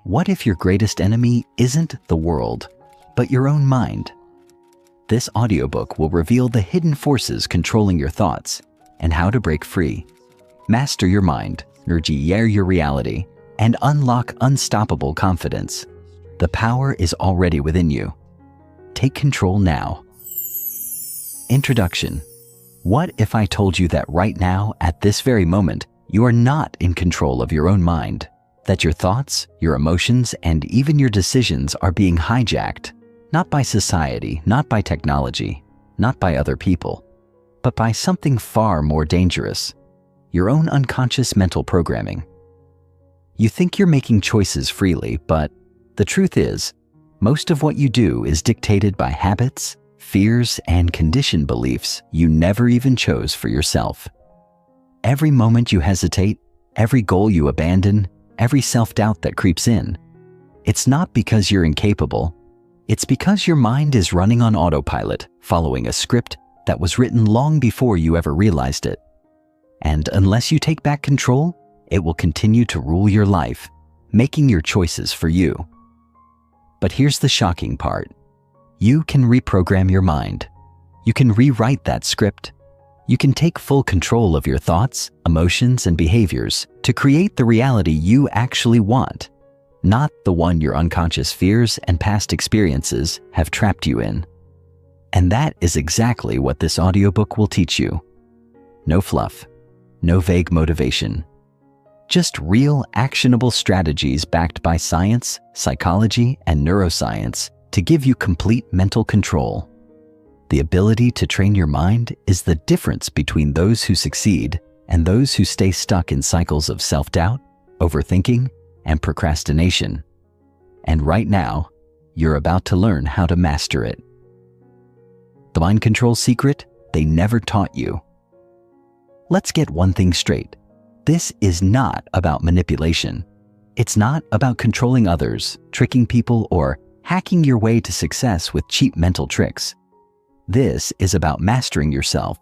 What if your greatest enemy isn't the world, but your own mind? This audiobook will reveal the hidden forces controlling your thoughts and how to break free. Master your mind, nurture your reality, and unlock unstoppable confidence. The power is already within you. Take control now. Introduction. What if I told you that right now, at this very moment, you are not in control of your own mind? That your thoughts, your emotions, and even your decisions are being hijacked, not by society, not by technology, not by other people, but by something far more dangerous, your own unconscious mental programming. You think you're making choices freely, but the truth is, most of what you do is dictated by habits, fears, and conditioned beliefs you never even chose for yourself. Every moment you hesitate, every goal you abandon, every self-doubt that creeps in, it's not because you're incapable. It's because your mind is running on autopilot, following a script that was written long before you ever realized it. And unless you take back control, it will continue to rule your life, making your choices for you. But here's the shocking part. You can reprogram your mind. You can rewrite that script. You can take full control of your thoughts, emotions, and behaviors to create the reality you actually want, not the one your unconscious fears and past experiences have trapped you in. And that is exactly what this audiobook will teach you. No fluff, no vague motivation. Just real, actionable strategies backed by science, psychology, and neuroscience to give you complete mental control. The ability to train your mind is the difference between those who succeed and those who stay stuck in cycles of self-doubt, overthinking, and procrastination. And right now, you're about to learn how to master it. The mind control secret they never taught you. Let's get one thing straight. This is not about manipulation. It's not about controlling others, tricking people, or hacking your way to success with cheap mental tricks. This is about mastering yourself.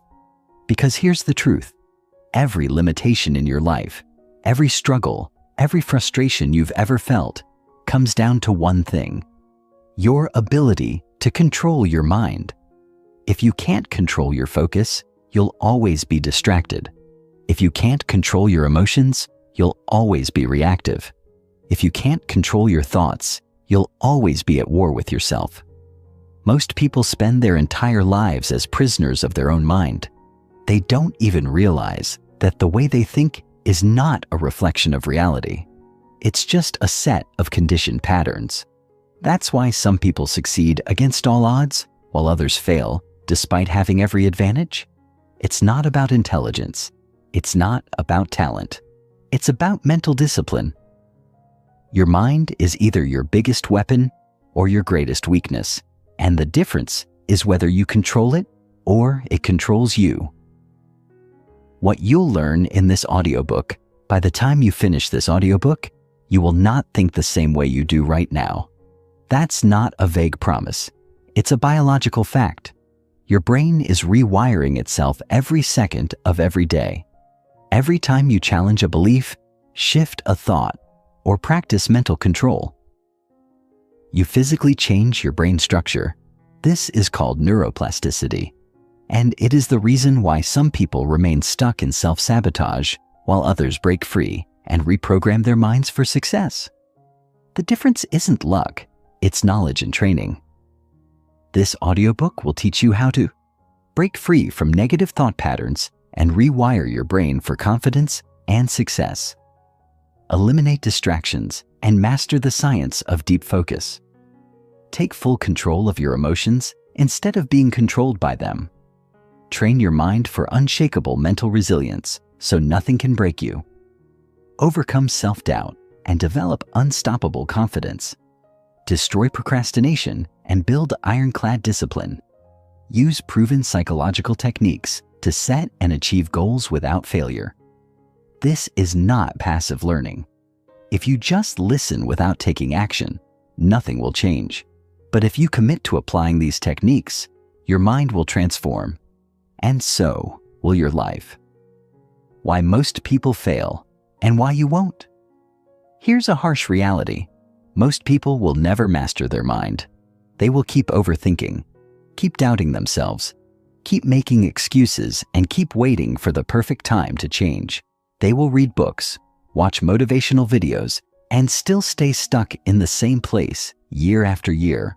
Because here's the truth. Every limitation in your life, every struggle, every frustration you've ever felt comes down to one thing: your ability to control your mind. If you can't control your focus, you'll always be distracted. If you can't control your emotions, you'll always be reactive. If you can't control your thoughts, you'll always be at war with yourself. Most people spend their entire lives as prisoners of their own mind. They don't even realize that the way they think is not a reflection of reality. It's just a set of conditioned patterns. That's why some people succeed against all odds, while others fail despite having every advantage. It's not about intelligence. It's not about talent. It's about mental discipline. Your mind is either your biggest weapon or your greatest weakness, and the difference is whether you control it or it controls you. What you'll learn in this audiobook, by the time you finish this audiobook, you will not think the same way you do right now. That's not a vague promise. It's a biological fact. Your brain is rewiring itself every second of every day. Every time you challenge a belief, shift a thought, or practice mental control, you physically change your brain structure. This is called neuroplasticity, and it is the reason why some people remain stuck in self-sabotage while others break free and reprogram their minds for success. The difference isn't luck, it's knowledge and training. This audiobook will teach you how to break free from negative thought patterns and rewire your brain for confidence and success. Eliminate distractions and master the science of deep focus. Take full control of your emotions instead of being controlled by them. Train your mind for unshakable mental resilience so nothing can break you. Overcome self-doubt and develop unstoppable confidence. Destroy procrastination and build ironclad discipline. Use proven psychological techniques to set and achieve goals without failure. This is not passive learning. If you just listen without taking action, nothing will change. But if you commit to applying these techniques, your mind will transform, and so will your life. Why most people fail and why you won't. Here's a harsh reality. Most people will never master their mind. They will keep overthinking, keep doubting themselves, keep making excuses, and keep waiting for the perfect time to change. They will read books, watch motivational videos, and still stay stuck in the same place year after year.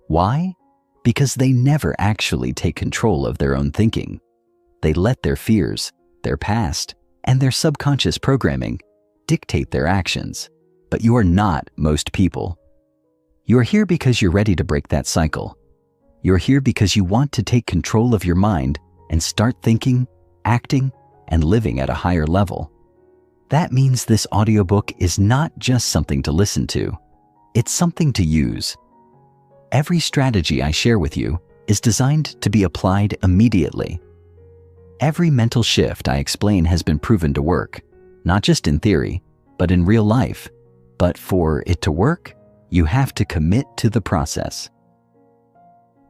Why? Because they never actually take control of their own thinking. They let their fears, their past, and their subconscious programming dictate their actions. But you are not most people. You are here because you're ready to break that cycle. You're here because you want to take control of your mind and start thinking, acting, and living at a higher level. That means this audiobook is not just something to listen to. It's something to use. Every strategy I share with you is designed to be applied immediately. Every mental shift I explain has been proven to work, not just in theory, but in real life. But for it to work, you have to commit to the process.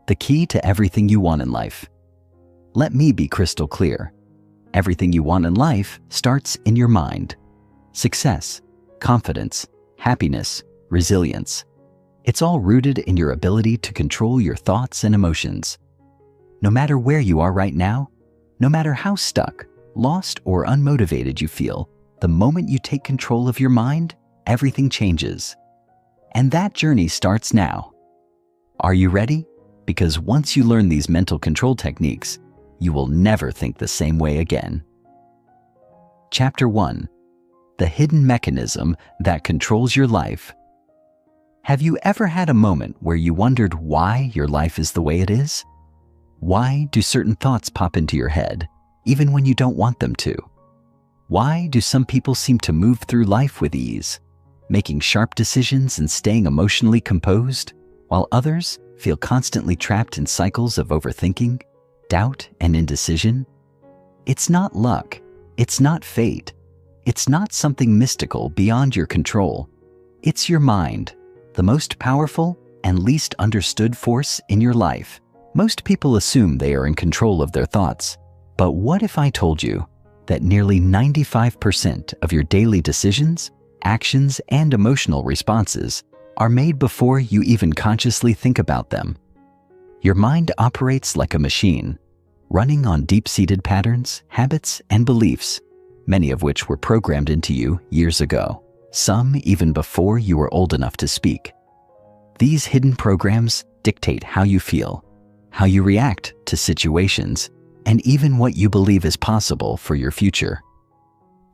The key to everything you want in life. Let me be crystal clear. Everything you want in life starts in your mind. Success, confidence, happiness, resilience. It's all rooted in your ability to control your thoughts and emotions. No matter where you are right now, no matter how stuck, lost, or unmotivated you feel, the moment you take control of your mind, everything changes. And that journey starts now. Are you ready? Because once you learn these mental control techniques, you will never think the same way again. Chapter 1. The hidden mechanism that controls your life. Have you ever had a moment where you wondered why your life is the way it is? Why do certain thoughts pop into your head, even when you don't want them to? Why do some people seem to move through life with ease, making sharp decisions and staying emotionally composed, while others feel constantly trapped in cycles of overthinking, doubt, and indecision? It's not luck. It's not fate. It's not something mystical beyond your control. It's your mind, the most powerful and least understood force in your life. Most people assume they are in control of their thoughts. But what if I told you that nearly 95% of your daily decisions, actions, and emotional responses are made before you even consciously think about them? Your mind operates like a machine, running on deep-seated patterns, habits, and beliefs, many of which were programmed into you years ago, some even before you were old enough to speak. These hidden programs dictate how you feel, how you react to situations, and even what you believe is possible for your future.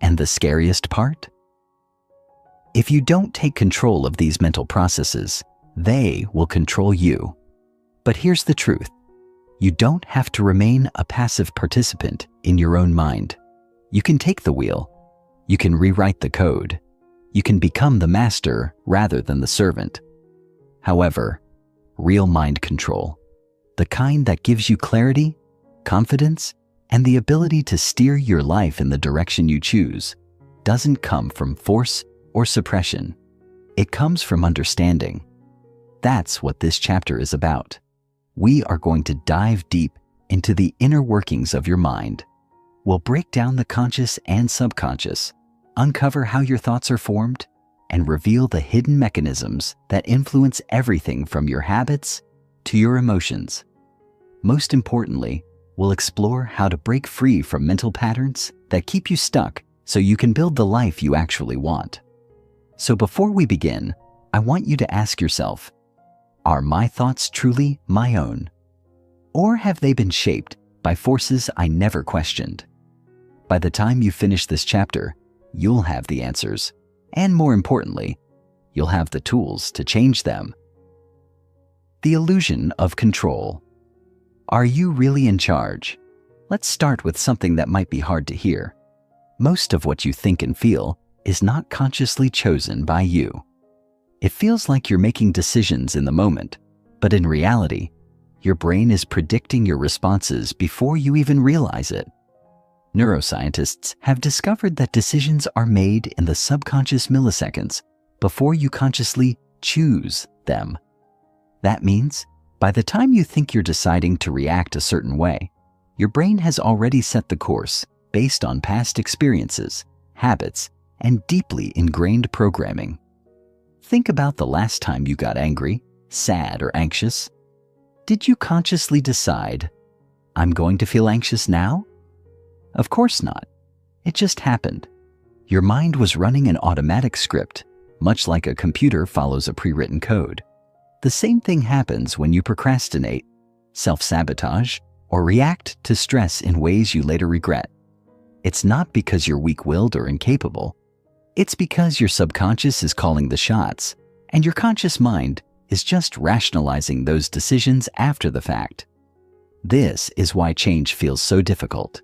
And the scariest part? If you don't take control of these mental processes, they will control you. But here's the truth. You don't have to remain a passive participant in your own mind. You can take the wheel. You can rewrite the code. You can become the master rather than the servant. However, real mind control, the kind that gives you clarity, confidence, and the ability to steer your life in the direction you choose, doesn't come from force or suppression. It comes from understanding. That's what this chapter is about. We are going to dive deep into the inner workings of your mind. We'll break down the conscious and subconscious, uncover how your thoughts are formed, and reveal the hidden mechanisms that influence everything from your habits to your emotions. Most importantly, we'll explore how to break free from mental patterns that keep you stuck so you can build the life you actually want. So before we begin, I want you to ask yourself, are my thoughts truly my own? Or have they been shaped by forces I never questioned? By the time you finish this chapter, you'll have the answers. And more importantly, you'll have the tools to change them. The illusion of control. Are you really in charge? Let's start with something that might be hard to hear. Most of what you think and feel is not consciously chosen by you. It feels like you're making decisions in the moment, but in reality, your brain is predicting your responses before you even realize it. Neuroscientists have discovered that decisions are made in the subconscious milliseconds before you consciously choose them. That means, by the time you think you're deciding to react a certain way, your brain has already set the course based on past experiences, habits, and deeply ingrained programming. Think about the last time you got angry, sad, or anxious. Did you consciously decide, I'm going to feel anxious now? Of course not. It just happened. Your mind was running an automatic script, much like a computer follows a pre-written code. The same thing happens when you procrastinate, self-sabotage, or react to stress in ways you later regret. It's not because you're weak-willed or incapable. It's because your subconscious is calling the shots, and your conscious mind is just rationalizing those decisions after the fact. This is why change feels so difficult.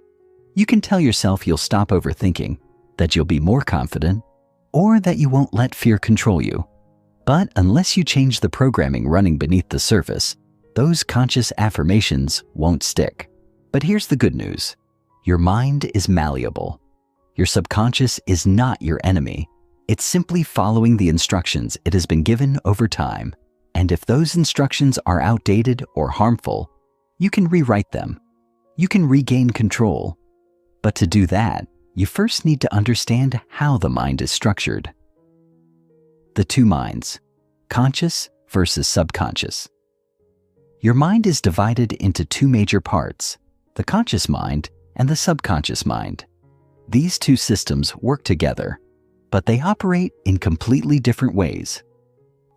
You can tell yourself you'll stop overthinking, that you'll be more confident, or that you won't let fear control you. But unless you change the programming running beneath the surface, those conscious affirmations won't stick. But here's the good news. Your mind is malleable. Your subconscious is not your enemy. It's simply following the instructions it has been given over time. And if those instructions are outdated or harmful, you can rewrite them. You can regain control. But to do that, you first need to understand how the mind is structured. The two minds, conscious versus subconscious. Your mind is divided into two major parts, the conscious mind and the subconscious mind. These two systems work together, but they operate in completely different ways.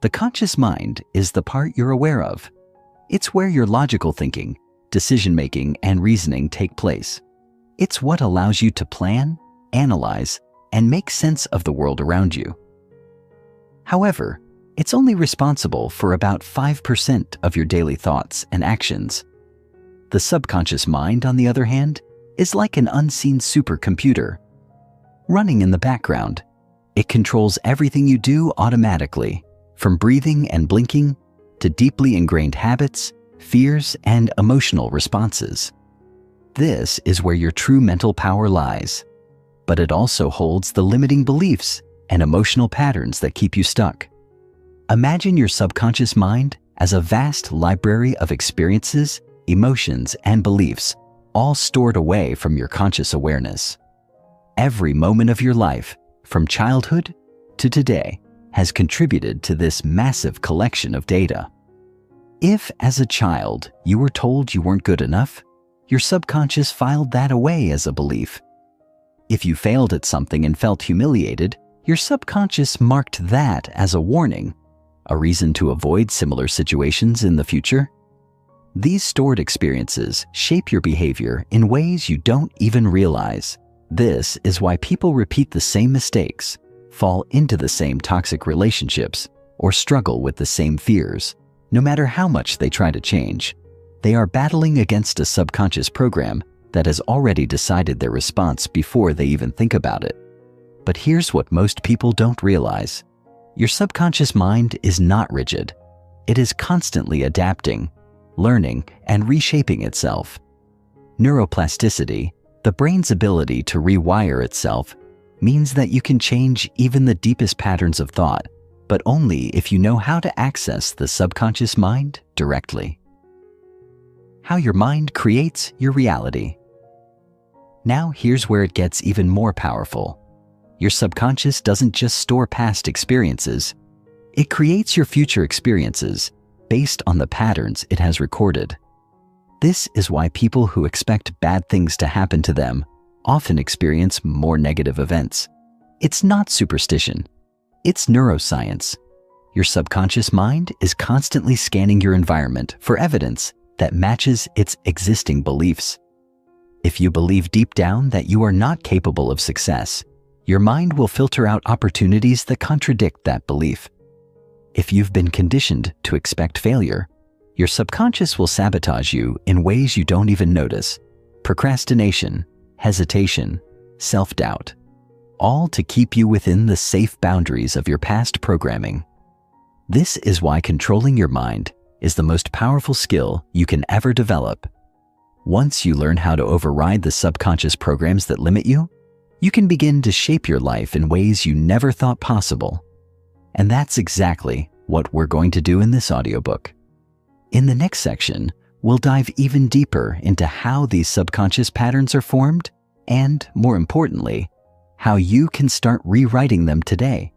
The conscious mind is the part you're aware of. It's where your logical thinking, decision-making, and reasoning take place. It's what allows you to plan, analyze, and make sense of the world around you. However, it's only responsible for about 5% of your daily thoughts and actions. The subconscious mind, on the other hand, is like an unseen supercomputer. Running in the background, it controls everything you do automatically, from breathing and blinking to deeply ingrained habits, fears, and emotional responses. This is where your true mental power lies, but it also holds the limiting beliefs and emotional patterns that keep you stuck. Imagine your subconscious mind as a vast library of experiences, emotions, and beliefs, all stored away from your conscious awareness. Every moment of your life, from childhood to today, has contributed to this massive collection of data. If, as a child, you were told you weren't good enough, your subconscious filed that away as a belief. If you failed at something and felt humiliated, your subconscious marked that as a warning, a reason to avoid similar situations in the future. These stored experiences shape your behavior in ways you don't even realize. This is why people repeat the same mistakes, fall into the same toxic relationships, or struggle with the same fears. No matter how much they try to change, they are battling against a subconscious program that has already decided their response before they even think about it. But here's what most people don't realize. Your subconscious mind is not rigid. It is constantly adapting, learning, and reshaping itself. Neuroplasticity, the brain's ability to rewire itself, means that you can change even the deepest patterns of thought, but only if you know how to access the subconscious mind directly. How your mind creates your reality. Now here's where it gets even more powerful. Your subconscious doesn't just store past experiences, it creates your future experiences based on the patterns it has recorded. This is why people who expect bad things to happen to them often experience more negative events. It's not superstition, it's neuroscience. Your subconscious mind is constantly scanning your environment for evidence that matches its existing beliefs. If you believe deep down that you are not capable of success, your mind will filter out opportunities that contradict that belief. If you've been conditioned to expect failure, your subconscious will sabotage you in ways you don't even notice. Procrastination, hesitation, self-doubt, all to keep you within the safe boundaries of your past programming. This is why controlling your mind is the most powerful skill you can ever develop. Once you learn how to override the subconscious programs that limit you, you can begin to shape your life in ways you never thought possible. And that's exactly what we're going to do in this audiobook. In the next section, we'll dive even deeper into how these subconscious patterns are formed and, more importantly, how you can start rewriting them today.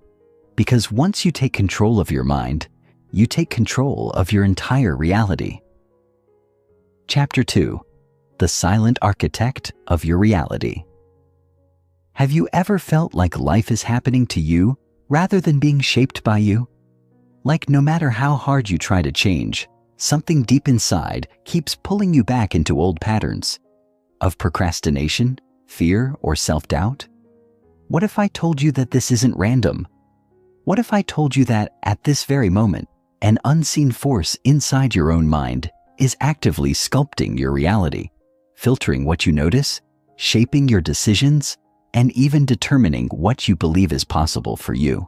Because once you take control of your mind, you take control of your entire reality. Chapter 2: The Silent Architect of Your Reality. Have you ever felt like life is happening to you rather than being shaped by you? Like no matter how hard you try to change, something deep inside keeps pulling you back into old patterns of procrastination, fear, or self-doubt? What if I told you that this isn't random? What if I told you that at this very moment, an unseen force inside your own mind is actively sculpting your reality, filtering what you notice, shaping your decisions, and even determining what you believe is possible for you?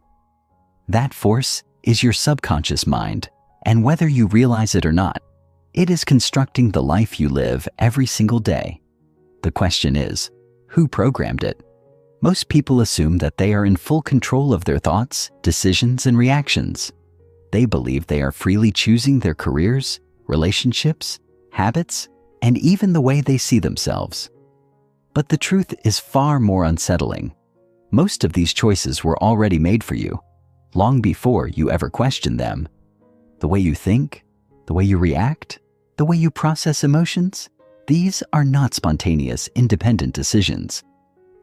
That force is your subconscious mind, and whether you realize it or not, it is constructing the life you live every single day. The question is, who programmed it? Most people assume that they are in full control of their thoughts, decisions, and reactions. They believe they are freely choosing their careers, relationships, habits, and even the way they see themselves. But the truth is far more unsettling. Most of these choices were already made for you, long before you ever questioned them. The way you think, the way you react, the way you process emotions, these are not spontaneous, independent decisions.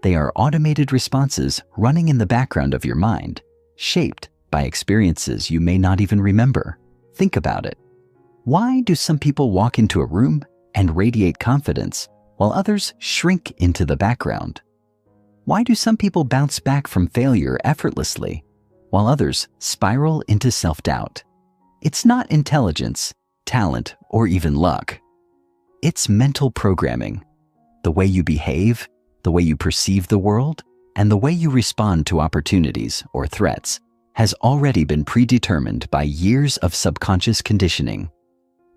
They are automated responses running in the background of your mind, shaped by experiences you may not even remember. Think about it. Why do some people walk into a room and radiate confidence while others shrink into the background? Why do some people bounce back from failure effortlessly while others spiral into self-doubt? It's not intelligence, talent, or even luck. It's mental programming. The way you behave, the way you perceive the world, and the way you respond to opportunities or threats has already been predetermined by years of subconscious conditioning.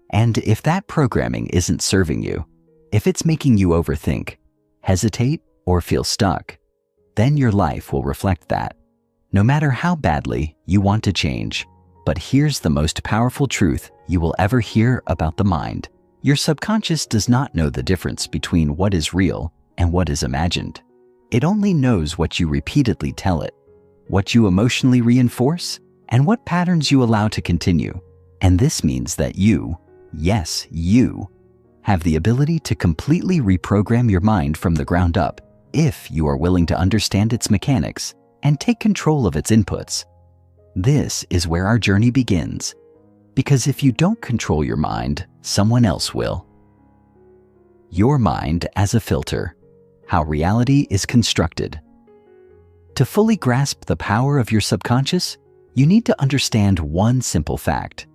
And if that programming isn't serving you, if it's making you overthink, hesitate, or feel stuck, then your life will reflect that, no matter how badly you want to change. But here's the most powerful truth you will ever hear about the mind. Your subconscious does not know the difference between what is real and what is imagined. It only knows what you repeatedly tell it, what you emotionally reinforce, and what patterns you allow to continue. And this means that you, yes, you, have the ability to completely reprogram your mind from the ground up if you are willing to understand its mechanics and take control of its inputs. This is where our journey begins, because if you don't control your mind, someone else will. Your mind as a filter: how reality is constructed. To fully grasp the power of your subconscious, you need to understand one simple fact.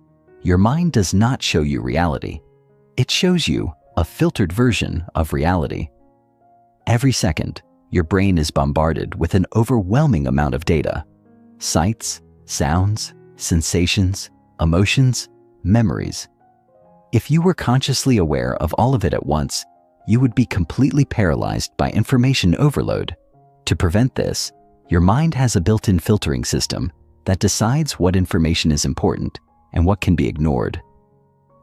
Your mind does not show you reality. It shows you a filtered version of reality. Every second, your brain is bombarded with an overwhelming amount of data: sights, sounds, sensations, emotions, memories. If you were consciously aware of all of it at once, you would be completely paralyzed by information overload. To prevent this, your mind has a built-in filtering system that decides what information is important and what can be ignored.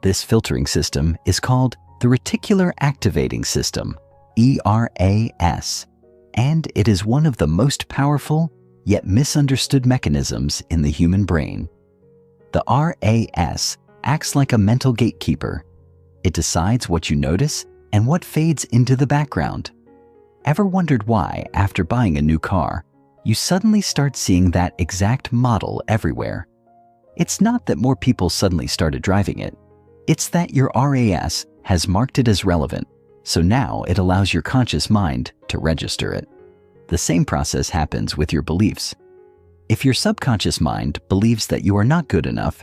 This filtering system is called the reticular activating system, ERAS, and it is one of the most powerful yet misunderstood mechanisms in the human brain. The RAS acts like a mental gatekeeper. It decides what you notice and what fades into the background. Ever wondered why, after buying a new car, you suddenly start seeing that exact model everywhere? It's not that more people suddenly started driving it. It's that your RAS has marked it as relevant, so now it allows your conscious mind to register it. The same process happens with your beliefs. If your subconscious mind believes that you are not good enough,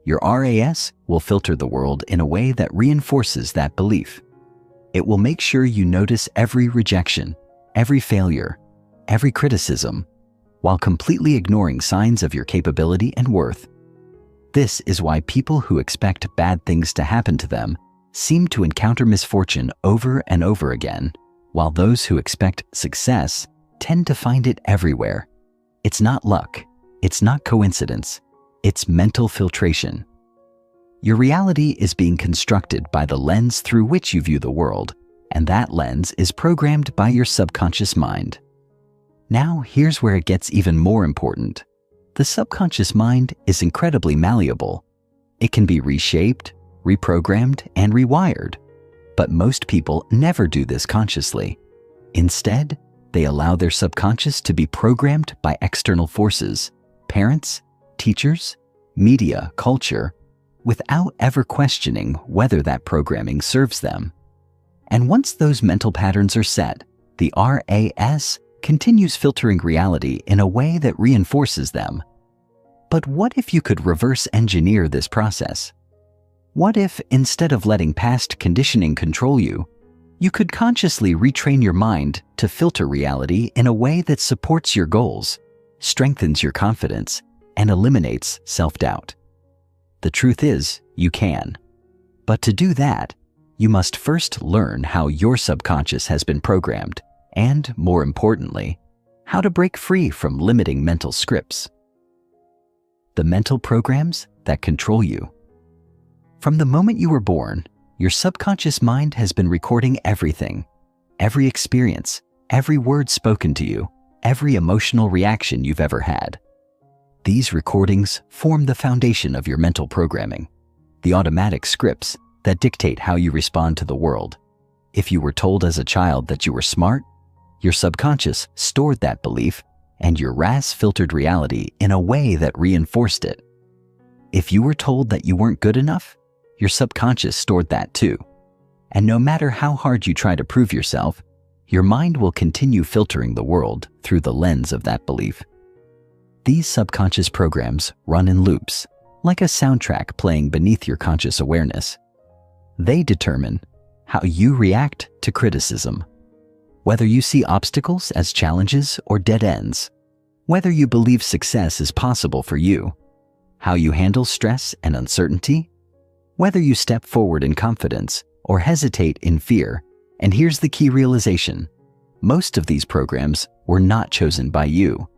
your RAS will filter the world in a way that reinforces that belief. It will make sure you notice every rejection, every failure, every criticism, while completely ignoring signs of your capability and worth. This is why people who expect bad things to happen to them seem to encounter misfortune over and over again, while those who expect success tend to find it everywhere. It's not luck, it's not coincidence, it's mental filtration. Your reality is being constructed by the lens through which you view the world, and that lens is programmed by your subconscious mind. Now, here's where it gets even more important. The subconscious mind is incredibly malleable. It can be reshaped, reprogrammed, and rewired. But most people never do this consciously. Instead, they allow their subconscious to be programmed by external forces, parents, teachers, media, culture, without ever questioning whether that programming serves them. And once those mental patterns are set, the RAS continues filtering reality in a way that reinforces them. But what if you could reverse engineer this process? What if, instead of letting past conditioning control you, you could consciously retrain your mind to filter reality in a way that supports your goals, strengthens your confidence, and eliminates self-doubt? The truth is, you can. But to do that, you must first learn how your subconscious has been programmed, and, more importantly, how to break free from limiting mental scripts. The mental programs that control you. From the moment you were born, your subconscious mind has been recording everything, every experience, every word spoken to you, every emotional reaction you've ever had. These recordings form the foundation of your mental programming, the automatic scripts that dictate how you respond to the world. If you were told as a child that you were smart, your subconscious stored that belief, and your RAS filtered reality in a way that reinforced it. If you were told that you weren't good enough, your subconscious stored that too. And no matter how hard you try to prove yourself, your mind will continue filtering the world through the lens of that belief. These subconscious programs run in loops, like a soundtrack playing beneath your conscious awareness. They determine how you react to criticism, whether you see obstacles as challenges or dead ends, whether you believe success is possible for you, how you handle stress and uncertainty, whether you step forward in confidence or hesitate in fear. And here's the key realization: most of these programs were not chosen by you.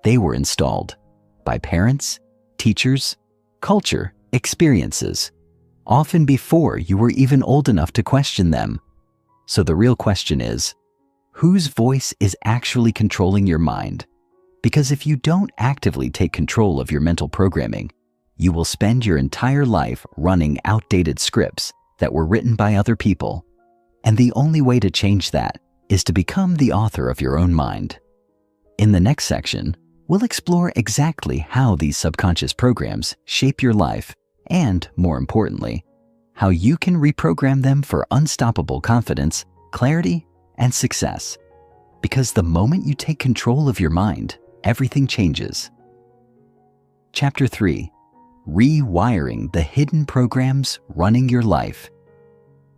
They were installed by parents, teachers, culture, experiences, often before you were even old enough to question them. So the real question is, whose voice is actually controlling your mind? Because if you don't actively take control of your mental programming, you will spend your entire life running outdated scripts that were written by other people. And the only way to change that is to become the author of your own mind. In the next section, we'll explore exactly how these subconscious programs shape your life and, more importantly, how you can reprogram them for unstoppable confidence, clarity, and success. Because the moment you take control of your mind, everything changes. Chapter 3: Rewiring the hidden programs running your life.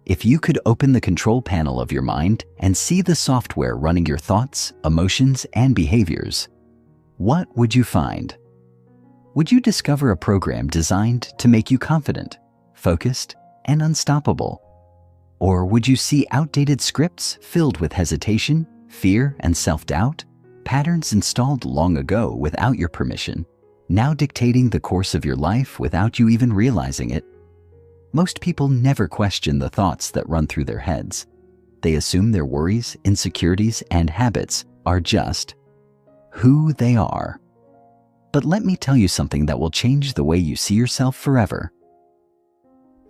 If you could open the control panel of your mind and see the software running your thoughts, emotions, and behaviors, what would you find? Would you discover a program designed to make you confident, focused, and unstoppable? Or would you see outdated scripts filled with hesitation, fear, and self-doubt, patterns installed long ago without your permission, now dictating the course of your life without you even realizing it? Most people never question the thoughts that run through their heads. They assume their worries, insecurities, and habits are just who they are. But let me tell you something that will change the way you see yourself forever.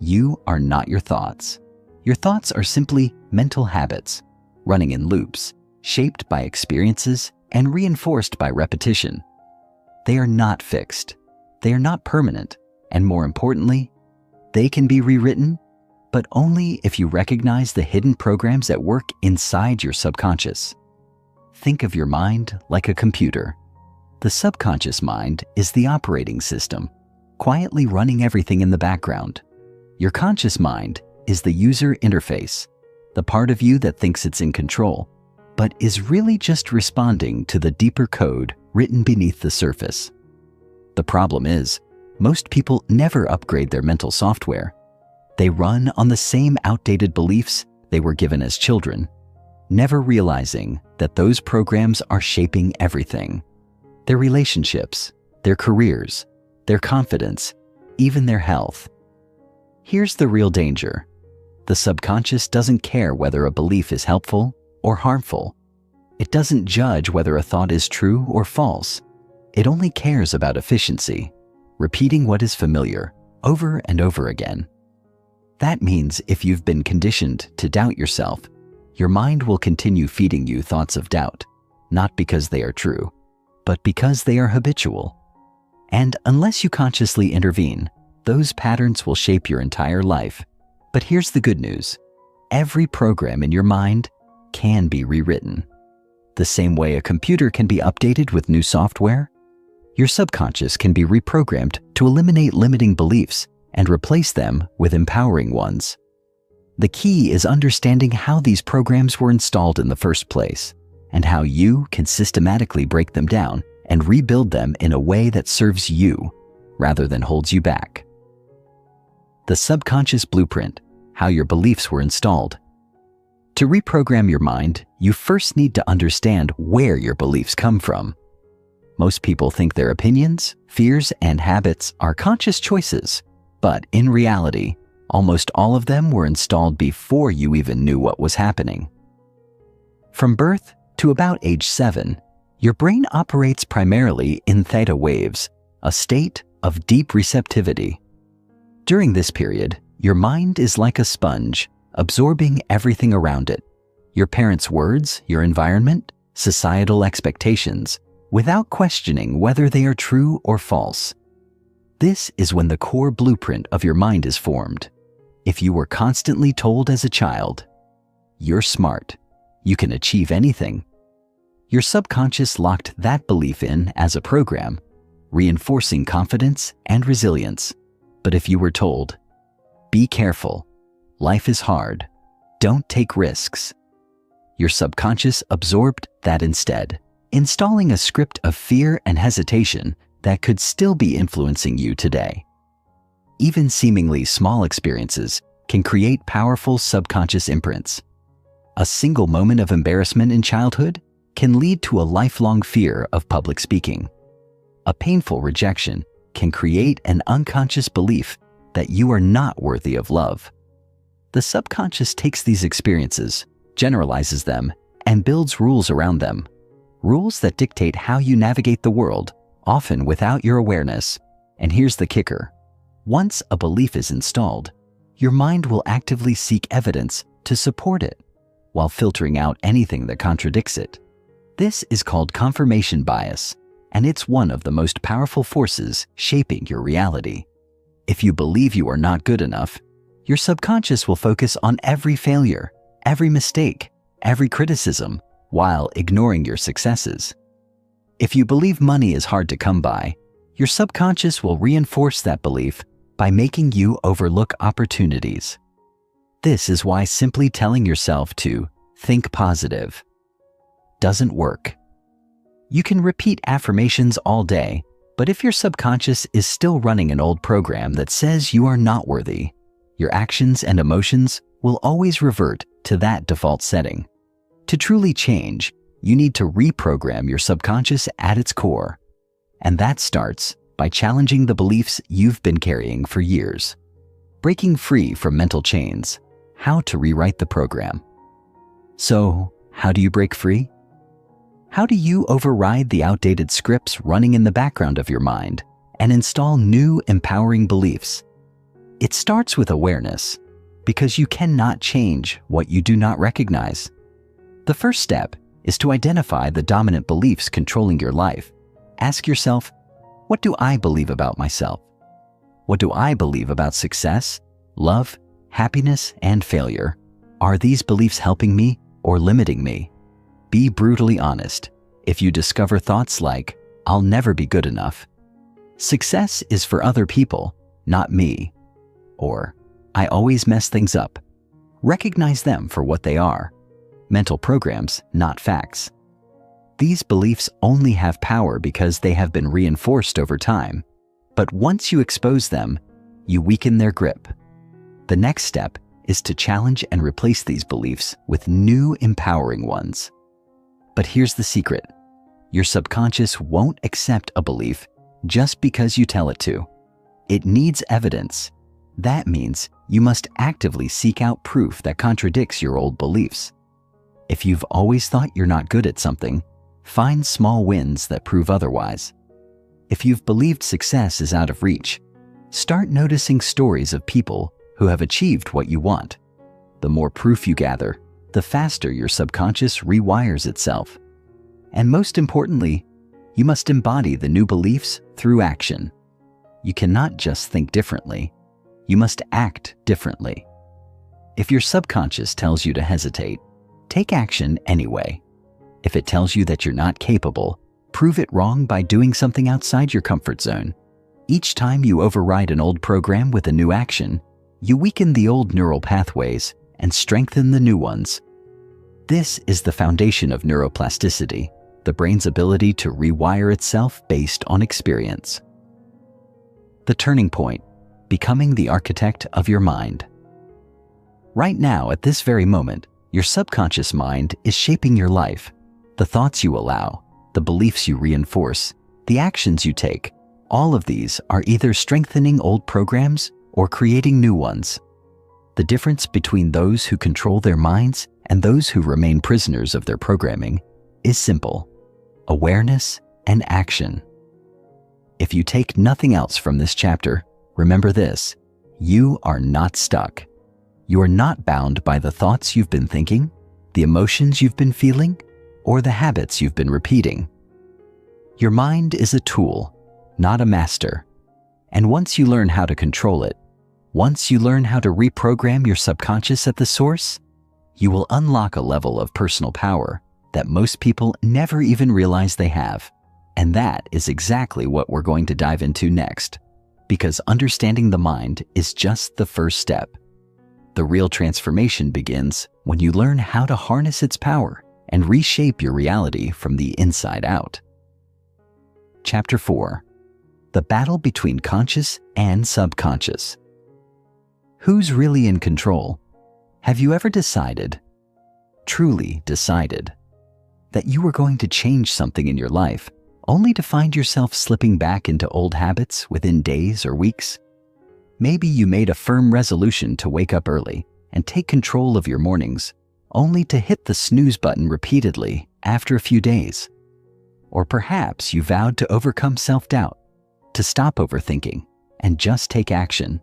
You are not your thoughts. Your thoughts are simply mental habits, running in loops, shaped by experiences and reinforced by repetition. They are not fixed. They are not permanent. And more importantly, they can be rewritten, but only if you recognize the hidden programs at work inside your subconscious. Think of your mind like a computer. The subconscious mind is the operating system, quietly running everything in the background. Your conscious mind is the user interface, the part of you that thinks it's in control, but is really just responding to the deeper code written beneath the surface. The problem is, most people never upgrade their mental software. They run on the same outdated beliefs they were given as children, never realizing that those programs are shaping everything: their relationships, their careers, their confidence, even their health. Here's the real danger. The subconscious doesn't care whether a belief is helpful or harmful. It doesn't judge whether a thought is true or false. It only cares about efficiency, repeating what is familiar over and over again. That means if you've been conditioned to doubt yourself, your mind will continue feeding you thoughts of doubt, not because they are true, but because they are habitual. And unless you consciously intervene, those patterns will shape your entire life. But here's the good news. Every program in your mind can be rewritten. The same way a computer can be updated with new software, your subconscious can be reprogrammed to eliminate limiting beliefs and replace them with empowering ones. The key is understanding how these programs were installed in the first place and how you can systematically break them down and rebuild them in a way that serves you rather than holds you back. The subconscious blueprint, how your beliefs were installed. To reprogram your mind, you first need to understand where your beliefs come from. Most people think their opinions, fears, and habits are conscious choices, but in reality, almost all of them were installed before you even knew what was happening. From birth to about age 7, your brain operates primarily in theta waves, a state of deep receptivity. During this period, your mind is like a sponge, absorbing everything around it. Your parents' words, your environment, societal expectations, without questioning whether they are true or false. This is when the core blueprint of your mind is formed. If you were constantly told as a child, "You're smart, you can achieve anything," your subconscious locked that belief in as a program, reinforcing confidence and resilience. But if you were told, "Be careful, life is hard, don't take risks," your subconscious absorbed that instead, installing a script of fear and hesitation that could still be influencing you today. Even seemingly small experiences can create powerful subconscious imprints. A single moment of embarrassment in childhood can lead to a lifelong fear of public speaking. A painful rejection can create an unconscious belief that you are not worthy of love. The subconscious takes these experiences, generalizes them, and builds rules around them. Rules that dictate how you navigate the world, often without your awareness. And here's the kicker. Once a belief is installed, your mind will actively seek evidence to support it, while filtering out anything that contradicts it. This is called confirmation bias, and it's one of the most powerful forces shaping your reality. If you believe you are not good enough, your subconscious will focus on every failure, every mistake, every criticism, while ignoring your successes. If you believe money is hard to come by, your subconscious will reinforce that belief by making you overlook opportunities. This is why simply telling yourself to think positive doesn't work. You can repeat affirmations all day, but if your subconscious is still running an old program that says you are not worthy, your actions and emotions will always revert to that default setting. To truly change, you need to reprogram your subconscious at its core. And that starts by challenging the beliefs you've been carrying for years. Breaking free from mental chains, how to rewrite the program. So, how do you break free? How do you override the outdated scripts running in the background of your mind and install new empowering beliefs? It starts with awareness, because you cannot change what you do not recognize. The first step is to identify the dominant beliefs controlling your life. Ask yourself, what do I believe about myself? What do I believe about success, love, happiness, and failure? Are these beliefs helping me or limiting me? Be brutally honest. If you discover thoughts like, "I'll never be good enough," "Success is for other people, not me," or "I always mess things up," recognize them for what they are. Mental programs, not facts. These beliefs only have power because they have been reinforced over time. But once you expose them, you weaken their grip. The next step is to challenge and replace these beliefs with new empowering ones. But here's the secret. Your subconscious won't accept a belief just because you tell it to. It needs evidence. That means you must actively seek out proof that contradicts your old beliefs. If you've always thought you're not good at something, find small wins that prove otherwise. If you've believed success is out of reach, start noticing stories of people who have achieved what you want. The more proof you gather, the faster your subconscious rewires itself. And most importantly, you must embody the new beliefs through action. You cannot just think differently. You must act differently. If your subconscious tells you to hesitate, take action anyway. If it tells you that you're not capable, prove it wrong by doing something outside your comfort zone. Each time you override an old program with a new action, you weaken the old neural pathways and strengthen the new ones. This is the foundation of neuroplasticity, the brain's ability to rewire itself based on experience. The turning point, becoming the architect of your mind. Right now, at this very moment, your subconscious mind is shaping your life. The thoughts you allow, the beliefs you reinforce, the actions you take, all of these are either strengthening old programs or creating new ones. The difference between those who control their minds and those who remain prisoners of their programming is simple: awareness and action. If you take nothing else from this chapter, remember this: you are not stuck. You are not bound by the thoughts you've been thinking, the emotions you've been feeling, or the habits you've been repeating. Your mind is a tool, not a master. And once you learn how to control it, once you learn how to reprogram your subconscious at the source, you will unlock a level of personal power that most people never even realize they have. And that is exactly what we're going to dive into next, because understanding the mind is just the first step. The real transformation begins when you learn how to harness its power and reshape your reality from the inside out. Chapter 4: The Battle Between Conscious and Subconscious. Who's really in control? Have you ever decided, truly decided, that you were going to change something in your life, only to find yourself slipping back into old habits within days or weeks? Maybe you made a firm resolution to wake up early and take control of your mornings, only to hit the snooze button repeatedly after a few days. Or perhaps you vowed to overcome self-doubt, to stop overthinking, and just take action.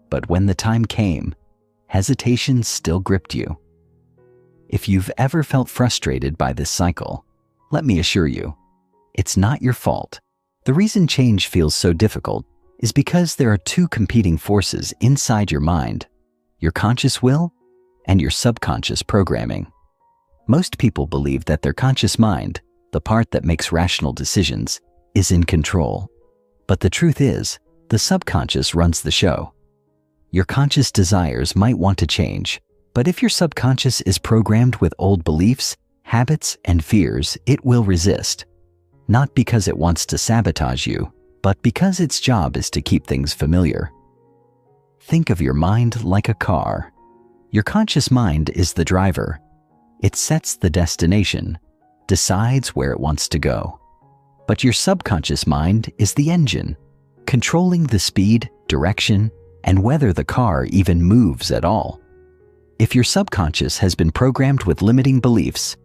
But when the time came, hesitation still gripped you. If you've ever felt frustrated by this cycle, let me assure you, it's not your fault. The reason change feels so difficult is because there are two competing forces inside your mind: your conscious will and your subconscious programming. Most people believe that their conscious mind, the part that makes rational decisions, is in control. But the truth is, the subconscious runs the show. Your conscious desires might want to change, but if your subconscious is programmed with old beliefs, habits, and fears, it will resist. Not because it wants to sabotage you, but because its job is to keep things familiar. Think of your mind like a car. Your conscious mind is the driver. It sets the destination, decides where it wants to go. But your subconscious mind is the engine, controlling the speed, direction, and whether the car even moves at all. If your subconscious has been programmed with limiting beliefs,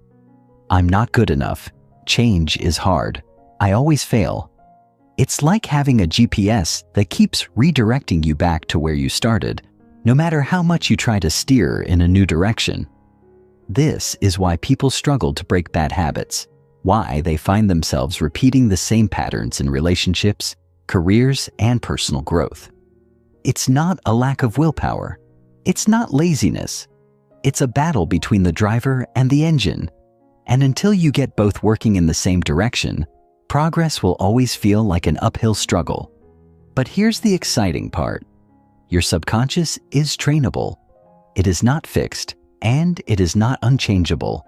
"I'm not good enough, change is hard, I always fail," it's like having a GPS that keeps redirecting you back to where you started, no matter how much you try to steer in a new direction. This is why people struggle to break bad habits, why they find themselves repeating the same patterns in relationships, careers, and personal growth. It's not a lack of willpower. It's not laziness. It's a battle between the driver and the engine. And until you get both working in the same direction, progress will always feel like an uphill struggle. But here's the exciting part. Your subconscious is trainable. It is not fixed, and it is not unchangeable.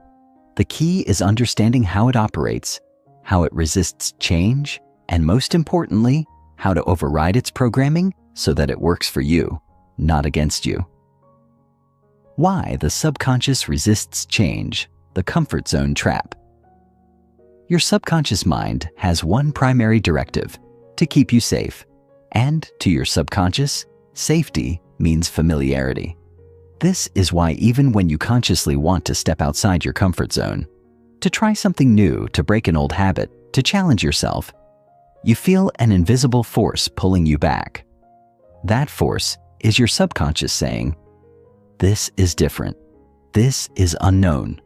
The key is understanding how it operates, how it resists change, and most importantly, how to override its programming so that it works for you, not against you. Why the subconscious resists change, the comfort zone trap. Your subconscious mind has one primary directive: to keep you safe. And to your subconscious, safety means familiarity. This is why even when you consciously want to step outside your comfort zone, to try something new, to break an old habit, to challenge yourself, you feel an invisible force pulling you back. That force is your subconscious saying, "This is different. This is unknown.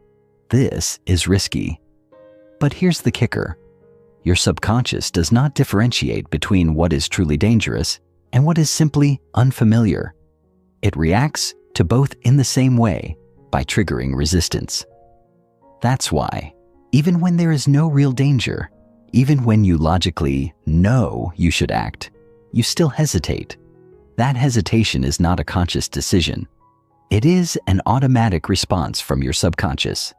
This is risky." But here's the kicker. Your subconscious does not differentiate between what is truly dangerous and what is simply unfamiliar. It reacts to both in the same way by triggering resistance. That's why, even when there is no real danger, even when you logically know you should act, you still hesitate. That hesitation is not a conscious decision. It is an automatic response from your subconscious,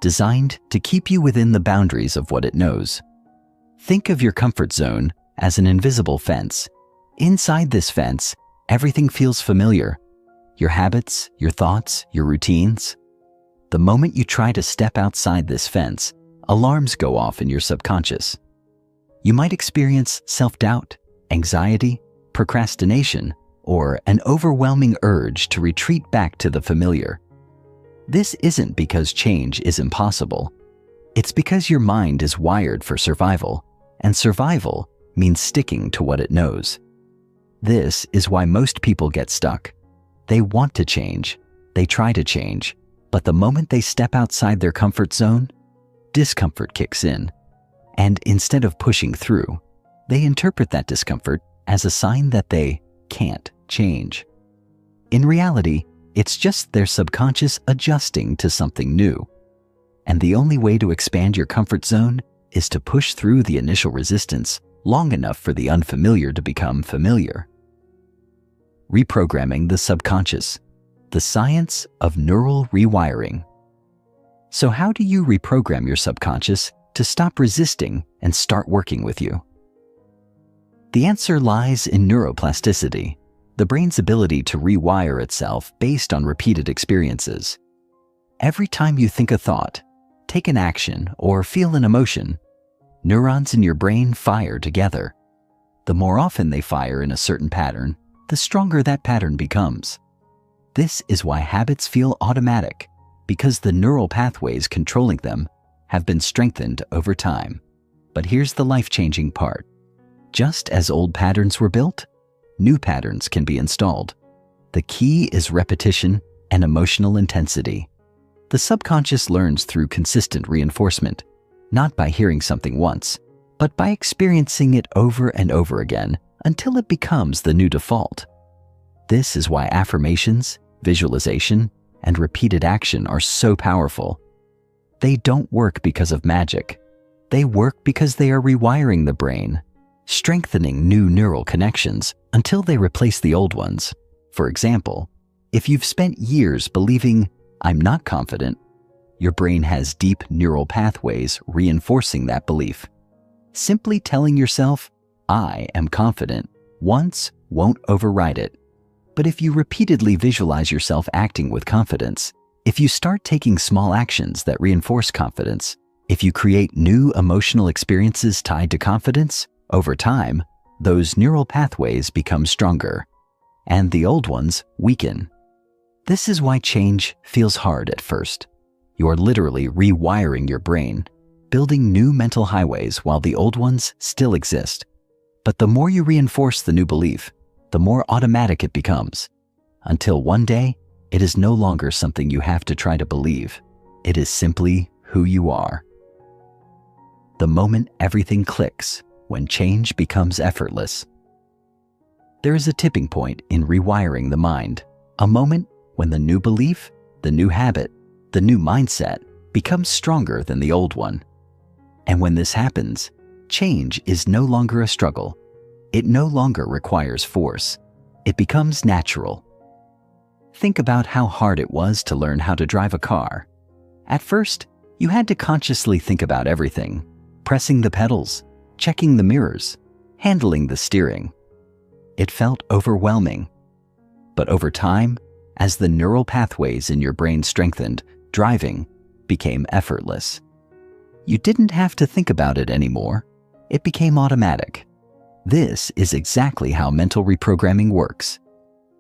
designed to keep you within the boundaries of what it knows. Think of your comfort zone as an invisible fence. Inside this fence, everything feels familiar. Your habits, your thoughts, your routines. The moment you try to step outside this fence, alarms go off in your subconscious. You might experience self-doubt, anxiety, procrastination, or an overwhelming urge to retreat back to the familiar. This isn't because change is impossible. It's because your mind is wired for survival, and survival means sticking to what it knows. This is why most people get stuck. They want to change, they try to change, but the moment they step outside their comfort zone, discomfort kicks in. And instead of pushing through, they interpret that discomfort as a sign that they can't change. In reality, it's just their subconscious adjusting to something new. And the only way to expand your comfort zone is to push through the initial resistance long enough for the unfamiliar to become familiar. Reprogramming the subconscious, the science of neural rewiring. So how do you reprogram your subconscious to stop resisting and start working with you? The answer lies in neuroplasticity, the brain's ability to rewire itself based on repeated experiences. Every time you think a thought, take an action, or feel an emotion, neurons in your brain fire together. The more often they fire in a certain pattern, the stronger that pattern becomes. This is why habits feel automatic, because the neural pathways controlling them have been strengthened over time. But here's the life-changing part. Just as old patterns were built, new patterns can be installed. The key is repetition and emotional intensity. The subconscious learns through consistent reinforcement, not by hearing something once, but by experiencing it over and over again until it becomes the new default. This is why affirmations, visualization, and repeated action are so powerful. They don't work because of magic. They work because they are rewiring the brain, strengthening new neural connections until they replace the old ones. For example, if you've spent years believing, "I'm not confident," your brain has deep neural pathways reinforcing that belief. Simply telling yourself, "I am confident," once won't override it. But if you repeatedly visualize yourself acting with confidence, if you start taking small actions that reinforce confidence, if you create new emotional experiences tied to confidence, over time, those neural pathways become stronger, and the old ones weaken. This is why change feels hard at first. You are literally rewiring your brain, building new mental highways while the old ones still exist. But the more you reinforce the new belief, the more automatic it becomes, until one day, it is no longer something you have to try to believe. It is simply who you are. The moment everything clicks, when change becomes effortless. There is a tipping point in rewiring the mind, a moment when the new belief, the new habit, the new mindset becomes stronger than the old one. And when this happens, change is no longer a struggle. It no longer requires force. It becomes natural. Think about how hard it was to learn how to drive a car. At first, you had to consciously think about everything, pressing the pedals, checking the mirrors, handling the steering. It felt overwhelming. But over time, as the neural pathways in your brain strengthened, driving became effortless. You didn't have to think about it anymore. It became automatic. This is exactly how mental reprogramming works.